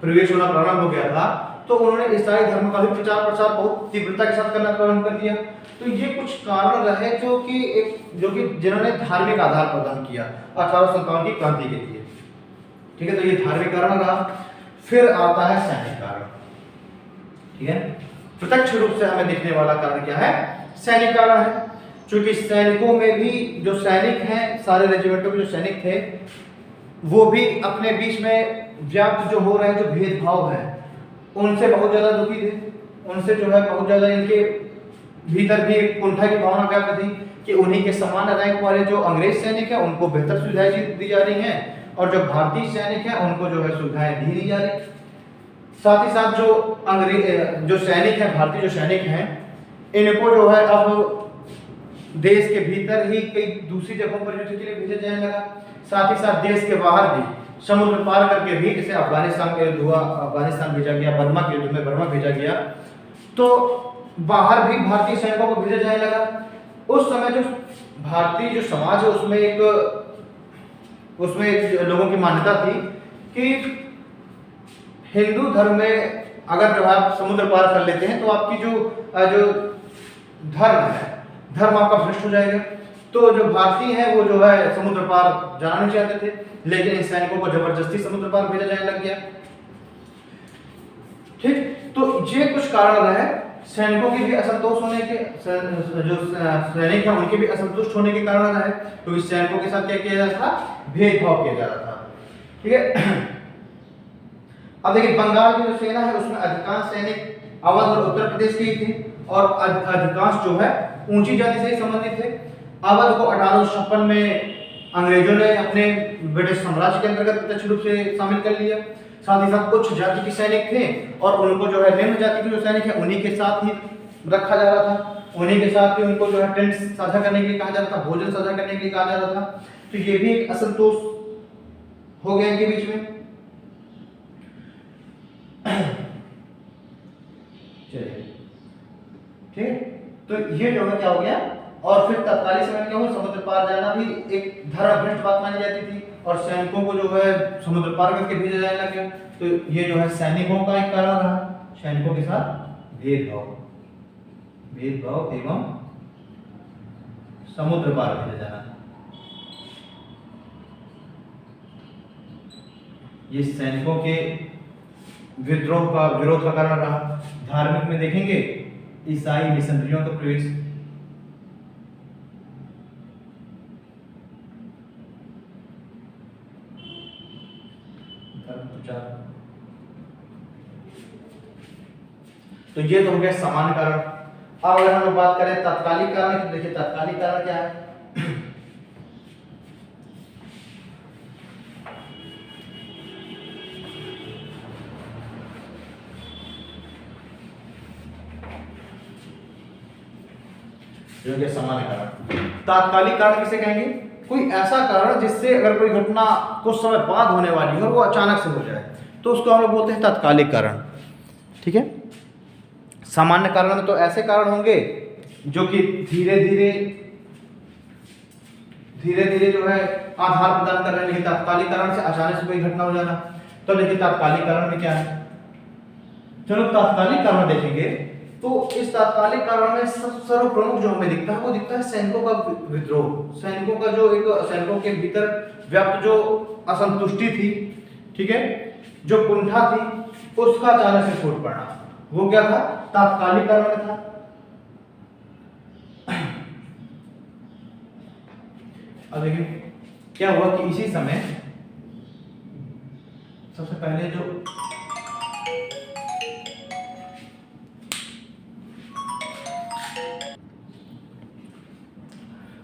प्रवेश होना प्रारंभ हो गया था, तो उन्होंने ईसाई धर्म का भी प्रचार प्रसार बहुत तीव्रता के साथ करना प्रारंभ कर दिया। तो ये कुछ कारण रहे जो कि जिन्होंने धार्मिक आधार प्रदान किया 1857 की क्रांति के लिए, ठीक है। तो ये धार्मिक कारण रहा। फिर आता है सैनिक कारण, ठीक है। प्रत्यक्ष रूप से हमें दिखने वाला कारण क्या है, सैनिक कारण है। क्योंकि सैनिकों में भी जो सैनिक हैं, सारे रेजिमेंटों के जो सैनिक थे, वो भी अपने बीच में व्याप्त जो हो रहे जो भेदभाव है उनसे बहुत ज्यादा दुखी थे। उनसे जो है बहुत ज्यादा इनके भीतर भी एक कुंठा की भावना व्याप्त थी कि उन्हीं के समान रैंक वाले जो अंग्रेज सैनिक हैं उनको बेहतर सुविधाएं दी जा रही हैं, और जो भारतीय सैनिक हैं उनको जो है सुविधाएं दी नहीं जा रही। साथ ही साथ जो सैनिक हैं, भारतीय जो सैनिक हैं, इनको जो है अब देश के भीतर ही कई दूसरी जगहों पर युद्ध के लिए भेजा जाने लगा। साथ ही साथ देश के बाहर भी समुद्र पार करके भी, जैसे अफगानिस्तान का युद्ध हुआ, अफगानिस्तान भेजा गया, बर्मा के युद्ध में बर्मा भेजा गया, तो बाहर भी भारतीय सैनिकों को भेजा जाने लगा। उस समय जो भारतीय जो समाज है उसमें एक लोगों की मान्यता थी कि हिंदू धर्म में अगर जो आप समुद्र पार कर लेते हैं तो आपकी जो धर्म है, धर्म आपका भ्रष्ट हो जाएगा। तो जो भारतीय है वो जो है समुद्र पार जाना नहीं चाहते थे, लेकिन इन सैनिकों को जबरदस्ती समुद्र पार भेजा जाने लग गया। ठीक, तो ये कुछ कारण रहे सैनिकों के भी असंतोष होने के, जो सैनिक है उनके भी असंतुष्ट होने के कारण रहे, क्योंकि सैनिकों के साथ क्या किया जा रहा था, भेदभाव किया जा रहा था। ठीक है, अब देखिए बंगाल की जो सेना है उसमें अधिकांश सैनिक अवध और उत्तर प्रदेश के ही थे, और अधिकांश जो है ऊंची जाति से संबंधित थे। अवध को 1856 में अंग्रेजों ने अपने ब्रिटिश साम्राज्य के अंतर्गत प्रत्यक्ष रूप से शामिल कर लिया। साथ ही साथ उच्च जाति के सैनिक थे और उनको जो है निम्न जाति के जो सैनिक है उन्हीं के साथ ही रखा जा रहा था, उन्हीं के साथ ही उनको जो है टेंट साझा करने के लिए कहा जा रहा था, भोजन साझा करने के लिए कहा जा रहा था। तो ये भी एक असंतोष हो गया इनके बीच में। चलिए ठीक है, तो ये जो है क्या हो गया, और फिर तत्कालीन समय क्या हुआ, समुद्र पार जाना भी एक धर्मभ्रष्ट बात मानी जाती थी और सैनिकों को जो है समुद्र पार करके भेजा जाने लग गया। तो ये जो है सैनिकों का एक कारण रहा, सैनिकों के साथ भेदभाव एवं समुद्र पार भेजा जाना, ये सैनिकों के विद्रोह का विरोध का कारण रहा। धार्मिक में देखेंगे ईसाई मिशनरियों का प्रवेश, तो ये तो हो गया सामान्य कारण। अब अगर हम लोग बात करें तात्कालिक कारण, तो देखिए तात्कालिक कारण क्या है। जो कि सामान्य कारण। तात्कालिक कारण किसे कहेंगे, कोई ऐसा कारण जिससे अगर कोई घटना कुछ समय बाद होने वाली हो और वो अचानक से हो जाए, तो उसको हम लोग बोलते हैं तात्कालिक कारण। ठीक है, सामान्य कारण में तो ऐसे कारण होंगे जो कि धीरे धीरे जो है आधार प्रदान कर रहे हैं, लेकिन तात्कालिक कारण से अचानक से कोई घटना हो जाना। तो देखिए तात्कालिक कारण में क्या है, चलो तात्कालिक कारण देखेंगे। तो इस तात्कालिक कारण में सर्वप्रमुख जो हमें दिखता है वो दिखता है सैनिकों का विद्रोह, सैनिकों का जो एक सैनिकों के भीतर व्याप्त जो असंतुष्टि थी, ठीक है, जो कुंठा थी, उसका अचानक से फूट पड़ना, वो क्या था, तात्कालिक कारण में था। अब देखिए क्या हुआ कि इसी समय सबसे पहले जो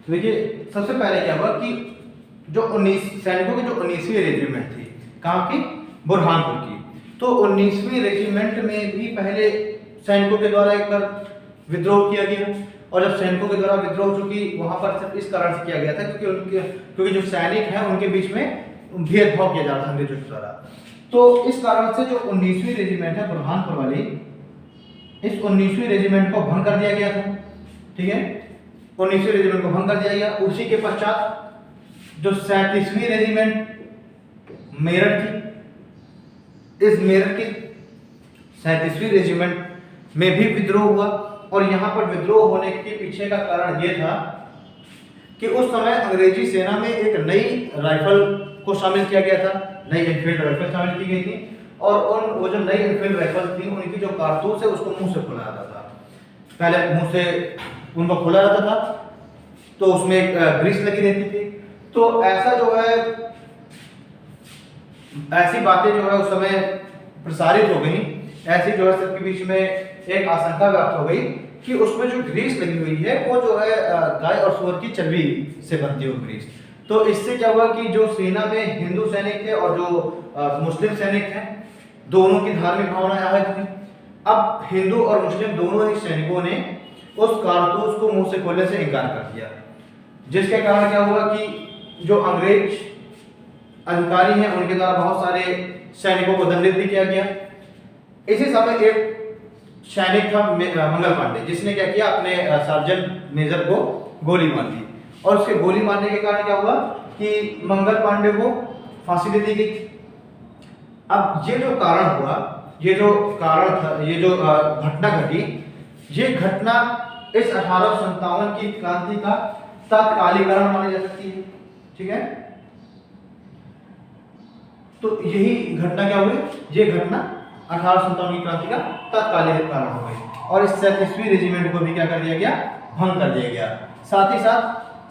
देखिए सबसे पहले क्या हुआ कि जो 19 सैनिकों की जो 19वीं रेजिमेंट थी, कहाँ की, बुरहानपुर की, तो 19वीं रेजिमेंट में भी पहले सैनिकों के द्वारा एक बार विद्रोह किया गया। और जब सैनिकों के द्वारा विद्रोह चूंकि वहां पर सिर्फ इस कारण से किया गया था क्योंकि जो सैनिक हैं उनके बीच में भेदभाव किया जाता था अंग्रेजों के द्वारा। तो इस कारण से जो 19वीं रेजिमेंट है बुरहानपुर वाली, इस 19वीं रेजिमेंट को भंग कर दिया गया था। ठीक है, 19वीं रेजिमेंट को भंग कर दिया गया। उसी के पश्चात जो 37वीं रेजिमेंट मेरठ की, इस मेरठ की 37वीं रेजिमेंट में भी विद्रोह हुआ। और यहाँ पर विद्रोह होने के पीछे का कारण यह था कि उस समय अंग्रेजी सेना में एक नई राइफल को शामिल किया गया था, नई एनफील्ड राइफल शामिल की गई थी। और वो जो नई एनफील्ड राइफल थी उनकी जो कारतूस है उसको मुंह से खुला जाता था, पहले मुंह से उनको खोला जाता था तो उसमें एक ग्रीस लगी रहती थी। तो ऐसा जो है, ऐसी बातें जो है उस समय प्रसारित हो गई, ऐसी जो है सबके बीच में एक आशंका व्याप्त हो गई कि उसमें जो ग्रीस लगी हुई है वो जो है गाय और सूअर की चर्बी से बनती है ग्रीस। तो इससे क्या हुआ कि जो सेना में हिंदू सैनिक थे और जो मुस्लिम सैनिक हैं, दोनों की धार्मिक भावनाएं आहत हुई। अब हिंदू और मुस्लिम दोनों ही सैनिकों ने उस कारतूस को मुंह से खोलने से इनकार कर दिया, जिसके कारण क्या हुआ कि जो अंग्रेज अधिकारी हैं उनके द्वारा बहुत सारे सैनिकों को दंडित भी किया गया। इसी समय एक सैनिक था मंगल पांडे, जिसने क्या किया, अपने सार्जेंट मेजर को गोली मार दी, और उसके गोली मारने के कारण क्या हुआ कि मंगल पांडे को फांसी दे दी गई। अब ये जो कारण हुआ, ये जो कारण था, ये जो घटना घटी, ये घटना इस 1857 की क्रांति का तात्कालिकरण मानी जा सकती है। ठीक है, तो यही घटना क्या हुई, ये घटना 1857 की क्रांति का तात्कालिक कारण हो गई, और इस 37वीं रेजिमेंट को भी क्या कर दिया गया, भंग कर दिया गया। साथ ही साथ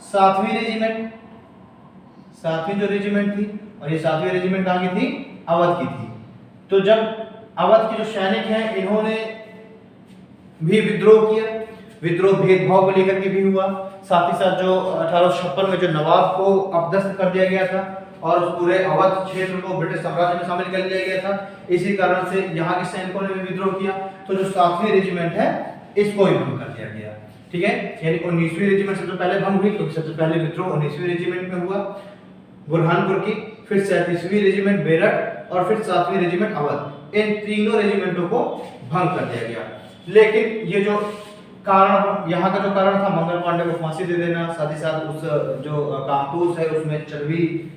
7वीं रेजिमेंट, 7वीं जो रेजिमेंट थी, और ये 7वीं रेजिमेंट कहाँ की थी, अवध की थी। तो जब अवध के जो सैनिक हैं इन्होंने भी विद्रोह किया, विद्रोह भेदभाव को लेकर के भी हुआ। साथ ही साथ जो 1856 में जो नवाब को अपदस्थ कर दिया गया था और उस पूरे अवध क्षेत्र को ब्रिटिश साम्राज्य में शामिल कर लिया गया था, इसी कारण से यहाँ के सैनिकों ने भी विद्रोह किया। तो जो 7वीं रेजिमेंट है इसको भी भंग कर दिया गया। ठीक है, यानी 19वीं रेजिमेंट सबसे पहले भंग हुई, क्योंकि सबसे पहले विद्रोह 19वीं रेजिमेंट में हुआ बुरहानपुर की, फिर 37वीं रेजिमेंट बेरठ और फिर 7वीं रेजिमेंट अवध। इन तीनों रेजिमेंटों को भंग कर दिया गया। लेकिन ये जो कारण, यहाँ का जो कारण था मंगल पांडे को फांसी दे देना, साथ ही साथ उस जो कारतूस है उसमें चर्बी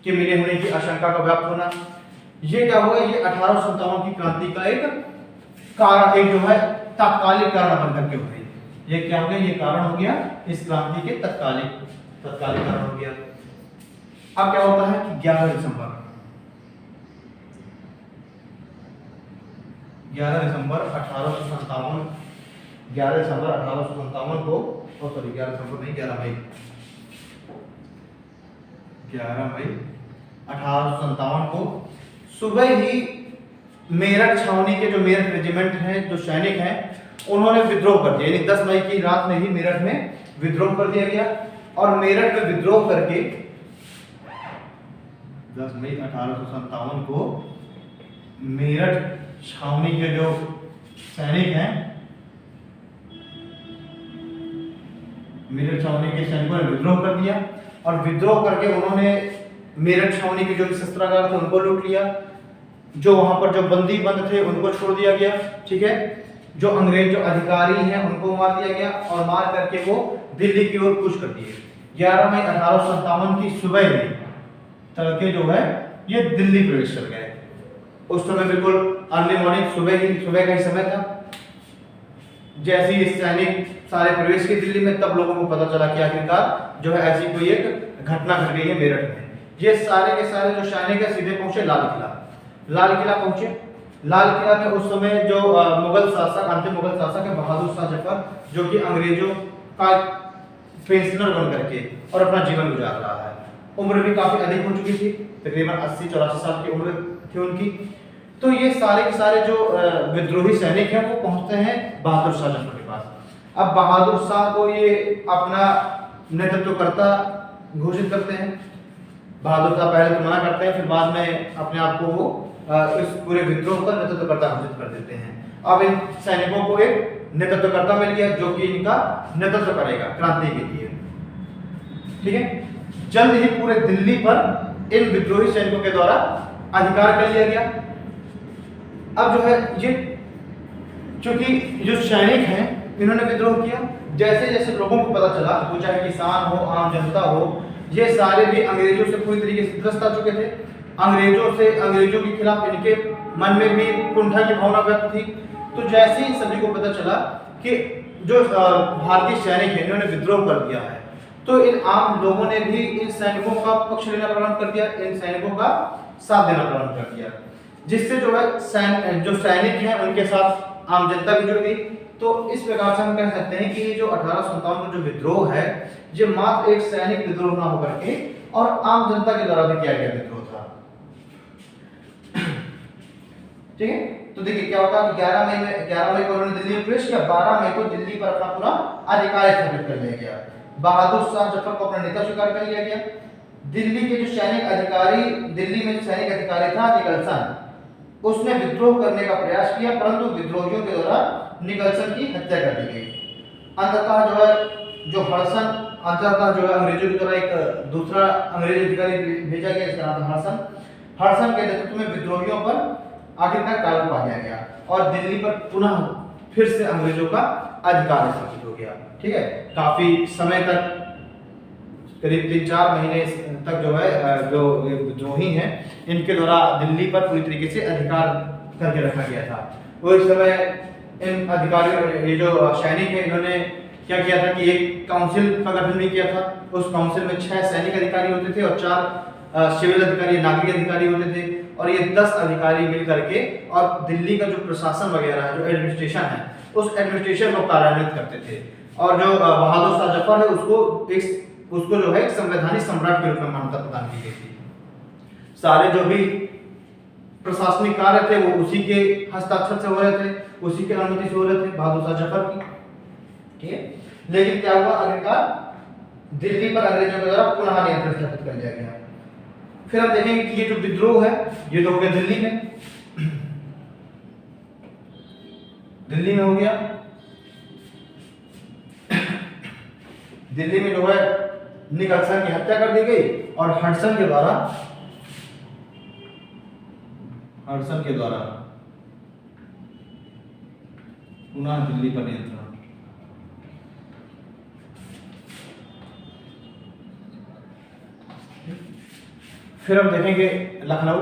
के मिले होने की आशंका का व्याप्त होना, ये क्या हुआ, ये 1857 की क्रांति का एक कारण, एक जो है तात्कालिक कारण बन करके हुई। ये क्या हो गया, ये कारण हो गया इस क्रांति के तात्कालिक कारण हो गया। अब क्या होता है कि 11 दिसंबर 1857 को, सॉरी 11 दिसंबर नहीं, 11 मई 1857 को सुबह ही मेरठ छावनी के जो मेरठ रेजिमेंट है, जो सैनिक हैं, उन्होंने विद्रोह कर दिया। यानी 10 मई की रात में ही मेरठ में विद्रोह कर दिया गया, और मेरठ में विद्रोह करके 10 मई 1857 को मेरठ छावनी के जो सैनिक हैं, मेरठ छावनी के सैनिकों ने विद्रोह कर दिया, और विद्रोह करके उन्होंने मेरठ छावनी के जो शस्त्रागार थे उनको लूट लिया, जो वहां पर जो बंदी बंद थे उनको छोड़ दिया गया। ठीक है, जो अंग्रेज जो अधिकारी हैं उनको मार दिया गया, और मार करके वो दिल्ली की ओर कूच कर दिए। 11 मई 1857 की सुबह में तड़के जो है ये दिल्ली प्रवेश कर गए। उस समय बिल्कुल अर्ली मॉर्निंग, सुबह का ही समय था। जैसे ही सैनिक सारे प्रवेश किए दिल्ली में, तब लोगों को पता चला कि आखिरकार जो है ऐसी कोई एक घटना घट गई है मेरठ में। ये सारे के सारे जो सैनिक है सीधे पहुंचे लाल किला पहुंचे। लाल किला में उस समय जो मुगल शासक, अंतिम मुगल शासक है बहादुर शाह जफर, जो कि अंग्रेजों का पेंशनर बन करके और अपना जीवन गुजार रहा है। उम्र भी काफी अधिक हो चुकी थी, तकरीबन 80-84 साल की उम्र थी उनकी। तो ये सारे के सारे जो विद्रोही सैनिक हैं वो पहुंचते हैं बहादुर शाह जफर के पास। अब बहादुर शाह को ये अपना नेतृत्वकर्ता घोषित करते हैं। बहादुर शाह पहले तो मना करते हैं, फिर बाद में अपने आप को वो इस पूरे विद्रोह का नेतृत्वकर्ता घोषित कर देते हैं। अब इन सैनिकों को एक नेतृत्वकर्ता मिल गया जो कि इनका नेतृत्व करेगा क्रांति के लिए। ठीक है, जल्द ही पूरे दिल्ली पर इन विद्रोही सैनिकों के द्वारा अधिकार कर लिया गया। अब जो है ये, चूंकि जो सैनिक हैं इन्होंने विद्रोह किया, जैसे जैसे लोगों को पता चला, वो चाहे किसान हो, आम जनता हो, ये सारे भी अंग्रेजों से पूरी तरीके से त्रस्त आ चुके थे। अंग्रेजों के खिलाफ इनके मन में भी कुंठा की भावना व्यक्त थी। तो जैसे ही सभी को पता चला कि जो भारतीय सैनिक हैं इन्होंने विद्रोह कर दिया है, तो इन आम लोगों ने भी इन सैनिकों का पक्ष लेना प्रारंभ कर दिया, इन सैनिकों का साथ देना प्रारंभ कर दिया, जिससे जो है जो सैनिक हैं उनके साथ आम जनता भी जुड़ गई। तो इस प्रकार से हम कह सकते हैं कि ये जो 1857 का जो विद्रोह है, ये मात्र एक सैनिक विद्रोह ना होकर के और आम जनता के द्वारा भी किया गया विद्रोह था। ठीक है, तो देखिए क्या होता है, 11 मई को उन्होंने दिल्ली में प्रवेश किया, 12 मई को दिल्ली पर अपना पूरा अधिकार स्थापित कर लिया गया। बहादुर शाह जफर को अपना नेता स्वीकार कर लिया गया। दिल्ली के जो सैनिक अधिकारी, दिल्ली में जो सैनिक अधिकारी था निकलसन, उसने विद्रोह करने का प्रयास किया, परंतु विद्रोहियों के द्वारा निकलसन की हत्या कर दी गई। अंततः जो है जो हड़सन अंततः जो है अंग्रेजों की तरह एक दूसरा अंग्रेजी अधिकारी भेजा गया, इसका नाम था हड़सन। हड़सन के नेतृत्व में विद्रोहियों पर आखिरकार काबू पा लिया गया और दिल्ली पर पुनः फिर से अंग्रेजों का अधिकार स्थापित हो गया। ठीक है, काफी समय तक करीब 3-4 महीने तक जो है जो विद्रोही हैं इनके द्वारा दिल्ली पर पूरी तरीके से अधिकार करके रखा गया था। वो इस समय इन अधिकारियों, ये जो सैनिक हैं, इन्होंने क्या किया था कि एक काउंसिल का गठन भी किया था। उस काउंसिल में 6 सैनिक अधिकारी होते थे और 4 सिविल अधिकारी, नागरिक अधिकारी होते थे, और ये 10 अधिकारी मिल करके और दिल्ली का जो प्रशासन वगैरह है, जो एडमिनिस्ट्रेशन है, उस एडमिनिस्ट्रेशन को कार्यान्वित करते थे। और जो बहादुर शाह जफर है उसको जो है एक संवैधानिक सम्राट के रूप में मान्यता प्रदान की गई थी। सारे जो भी प्रशासनिक कार्य थे वो उसी के हस्ताक्षर से हो रहे थे, उसी के अनुमति से हो रहे थे, बहादुर शाह जफर की। ठीक है, लेकिन क्या हुआ, आखिरकार दिल्ली पर अंग्रेजों के द्वारा पुनः नियंत्रण स्थापित कर दिया गया। फिर हम देखेंगे कि ये जो विद्रोह है ये तो हो गया दिल्ली में, दिल्ली में हो गया। दिल्ली में जो है निकलसन की हत्या कर दी गई और हडसन के द्वारा पुनः दिल्ली पर नियंत्रण। फिर हम देखेंगे लखनऊ।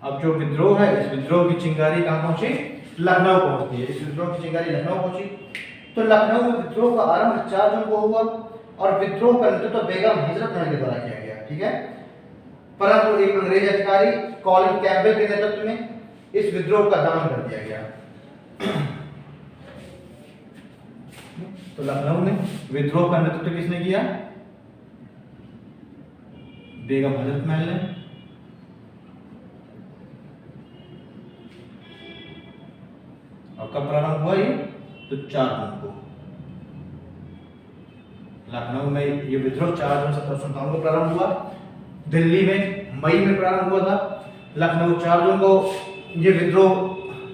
अब जो विद्रोह है, इस विद्रोह की चिंगारी कहां पहुंची? लखनऊ पहुंचती है। इस विद्रोह की चिंगारी लखनऊ पहुंची। तो लखनऊ में विद्रोह का आरंभ 4 जून को हुआ और विद्रोह का नेतृत्व बेगम हजरत महल के द्वारा किया गया। ठीक है, परंतु एक अंग्रेज अधिकारी कॉलिन कैम्पबेल के नेतृत्व में इस विद्रोह का दमन कर दिया गया। तो लखनऊ में विद्रोह का नेतृत्व किसने किया? बेगम हजरत महल ने। और कब प्रारंभ हुआ ये? तो 4 जून को लखनऊ में ये विद्रोह 4 जून 1757 को प्रारंभ हुआ। दिल्ली में मई में प्रारंभ हुआ था। लखनऊ 4 जून को ये विद्रोह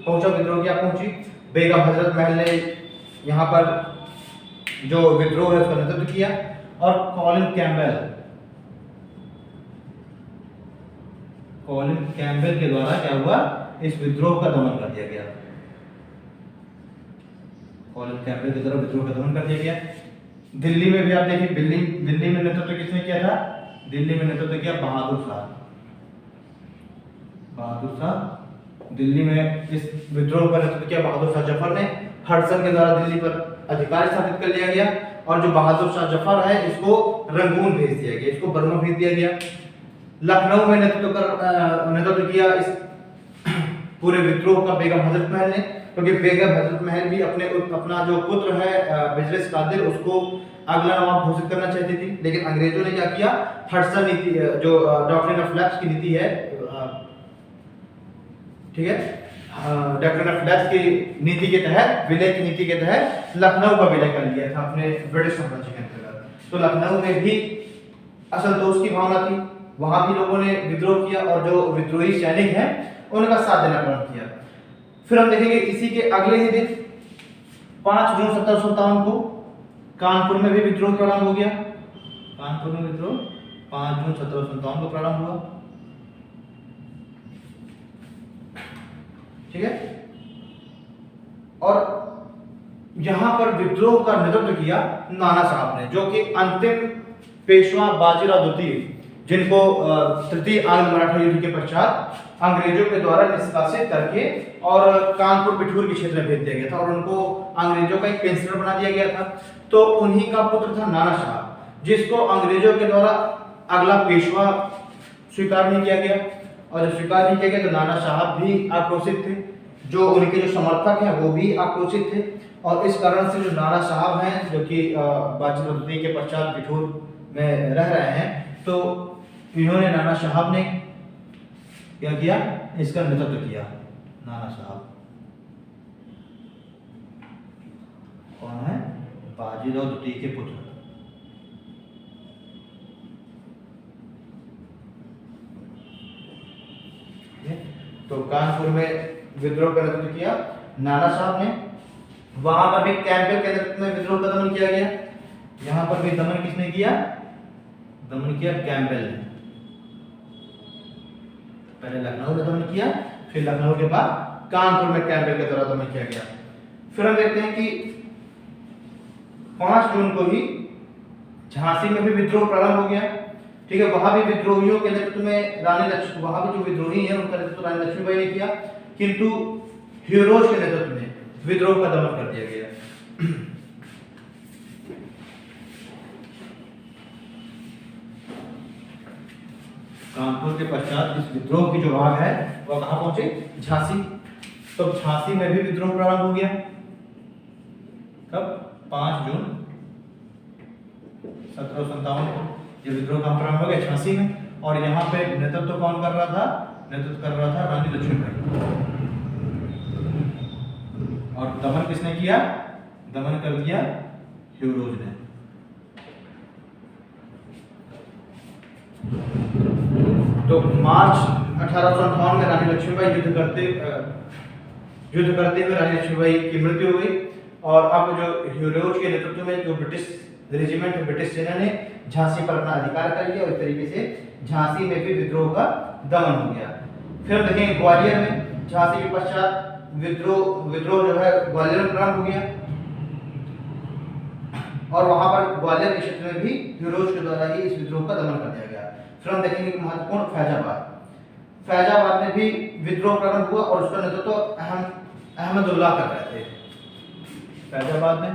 पहुंचा। विद्रोह क्या पहुंची? बेगम हजरत महल ने यहाँ पर जो विद्रोह है उसका नेतृत्व किया और कॉलिन कैम्पबेल के द्वारा क्या हुआ? इस विद्रोह का दमन कर दिया गया। कॉलिन कैम्पबेल के द्वारा विद्रोह का दमन कर दिया गया। दिल्ली में भी आप देखिए, दिल्ली में नेतृत्व किसने किया था? दिल्ली में नेतृत्व किया बहादुर शाह। दिल्ली में इस विद्रोह का नेतृत्व किया बहादुर शाह जफर ने। हडसन के द्वारा दिल्ली पर अधिकार स्थापित कर लिया गया और जो बहादुर शाह जफर है इसको रंगून भेज दिया गया, इसको बर्मा भेज दिया गया। लखनऊ में नेतृत्व किया इस पूरे विद्रोह का बेगम हजरत महल ने, क्योंकि बेगम हजरत महल भी अपना जो पुत्र है बिजलिस कादिर उसको अगला नवाब घोषित करना चाहती थी। लेकिन अंग्रेजों ने क्या किया? हडसन नीति, जो डॉक्ट्रिन ऑफ लैप्स की नीति है, ठीक है, डॉक्ट्रिन ऑफ लैप्स की नीति के तहत, विलय की नीति के तहत लखनऊ का विलय कर लिया था अपने ब्रिटिश साम्राज्य के अंतर्गत। तो लखनऊ में भी असंतोष की भावना थी, वहां भी लोगों ने विद्रोह किया और जो विद्रोही सैनिक हैं उनका साथ देना प्रारंभ किया। फिर हम देखेंगे इसी के अगले ही दिन 5 जून 1757 को कानपुर में भी विद्रोह प्रारंभ हो गया। कानपुर में विद्रोह 5 जून 1757 को प्रारंभ हुआ। ठीक है, और यहां पर विद्रोह का नेतृत्व किया नाना साहब ने, जो कि अंतिम पेशवा बाजीराव द्वितीय, जिनको तृतीय आंग्ल मराठा युद्ध के पश्चात अंग्रेजों के द्वारा निष्कासित करके और कानपुर पिठूर के क्षेत्र में भेज दिया गया था और उनको अंग्रेजों का एक पेंशनर बना दिया गया था। तो उन्हीं का पुत्र था नाना साहब, जिसको अंग्रेजों के द्वारा अगला पेशवा स्वीकार नहीं किया गया। और जब स्वीकार नहीं किया गया तो नाना साहब भी आक्रोशित थे, जो उनके जो समर्थक हैं वो भी आक्रोशित थे। और इस कारण से जो नाना साहब हैं, जो कि बाजीराव द्वितीय के पश्चात पिठूर में रह रहे हैं, तो इन्होंने नाना साहब ने क्या किया? इसका नेतृत्व किया। नाना साहब कौन है? बाजीराव द्वितीय के पुत्र। तो कानपुर में विद्रोह का नेतृत्व किया नाना साहब ने। वहां पर भी कैंपबेल के नेतृत्व में विद्रोह का दमन किया गया। यहां पर भी दमन किसने किया? दमन किया कैंपबेल ने। पहले लखनऊ में दमन किया, फिर लखनऊ के बाद कानपुर में कैंपबेल के द्वारा दमन किया गया। फिर हम देखते हैं कि 5 जून को ही झांसी में भी विद्रोह प्रारंभ हो गया। ठीक है, वहां भी विद्रोहियों के नेतृत्व में वहां भी जो विद्रोही हैं उनका नेतृत्व रानी लक्ष्मीबाई ने किया, किंतु हीरोज के नेतृत्व में विद्रोह का दमन कर दिया गया। कानपुर के पश्चात इस विद्रोह की जो आग है वह कहां पहुंचे? झांसी। तो झांसी में भी विद्रोह प्रारंभ हो गया। कब? 5 जून 1757 को ये विद्रोह का प्रारंभ हो गया झांसी में। और यहाँ पे नेतृत्व कौन कर रहा था? नेतृत्व कर रहा था रानी लक्ष्मीबाई। और दमन किसने किया? दमन कर दिया हीरोज ने। तो मार्च 1858 में रानी लक्ष्मीबाई युद्ध करते हुए रानी लक्ष्मीबाई की मृत्यु हो गई। और अब जो हीरोज के नेतृत्व में जो ब्रिटिश रेजिमेंट, ब्रिटिश सेना ने झांसी पर अपना अधिकार कर लिया और इस तरीके से झांसी में भी विद्रोह का दमन हो गया। फिर देखेंगे ग्वालियर में झांसी के पश्चात विद्रोह जो है ग्वालियर में प्रारंभ हो गया। और वहां पर ग्वालियर के क्षेत्र में भी हीरोज के द्वारा ही इस विद्रोह का दमन कर दिया गया। फिर हम देखेंगे महत्वपूर्ण फैजाबाद में भी विद्रोह प्रारंभ हुआ और उसका नेतृत्व अहमदुल्लाह कर रहे थे। फैजाबाद में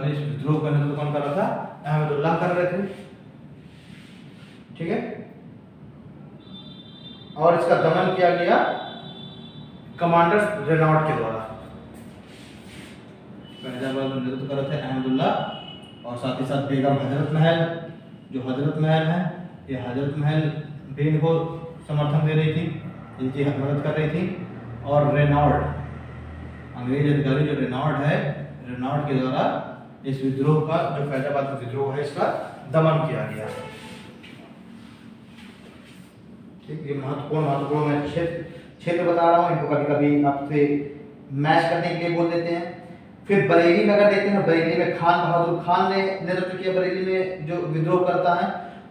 इस विद्रोह का नेतृत्व कौन कर रहा था? अहमदुल्लाह कर रहे थे। ठीक है, और इसका दमन किया गया कमांडर रेनॉल्ट के द्वारा। फैजाबाद में नेतृत्व कर रहे थे अहमदुल्लाह और साथ ही साथ बेगम हजरत महल, जो हजरत महल है, ये हजरत महल भी इनको समर्थन दे रही थी, इनकी मदद कर रही थी। और रेनॉल्ट, अंग्रेज अधिकारी जो रेनॉल्ट है, रेनॉल्ट के द्वारा इस विद्रोह का, जो फैजाबाद का विद्रोह है, इसका दमन किया गया। ठीक, ये महत्वपूर्ण मैं क्षेत्र बता रहा हूँ, इनको कभी कभी आपसे मैच करने के लिए बोल देते हैं। फिर बरेली में अगर देखते हैं, बरेली में खान बहादुर खान ने नेतृत्व किया, बरेली में जो विद्रोह करता है,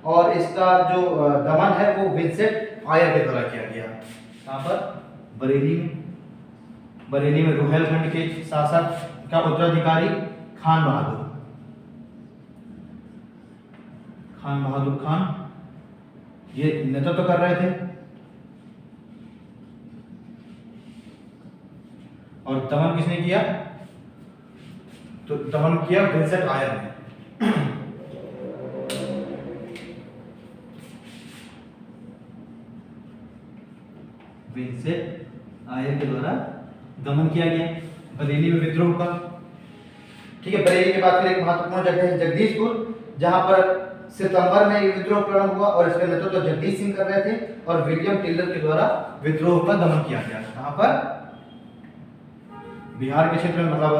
और इसका जो दमन है वो विंसेंट आयर के द्वारा किया गया। यहाँ पर बरेली में रुहेलखंड के शासक का उत्तराधिकारी खान बहादुर खान ये नेतृत्व कर रहे थे। और दमन किसने किया? तो दमन किया विंसेंट आयर ने। विंसेंट आयर के द्वारा दमन किया गया बरेली में विद्रोह का। ठीक है, बरेली के बाद फिर एक महत्वपूर्ण जगह है जगदीशपुर, जहां पर सितंबर में ये विद्रोह प्रारंभ हुआ और इसका नेतृत्व जगदीश सिंह कर रहे थे और विलियम टिलर के द्वारा विद्रोह का दमन किया गया। कहां पर? बिहार के क्षेत्र में, मतलब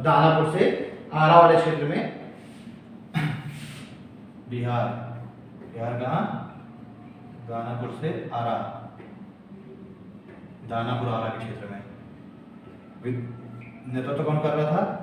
दानापुर से आरा वाले क्षेत्र में। बिहार कहां? दानापुर से आरा, दानापुर आरा के क्षेत्र में नेतृत्व कौन कर रहा था?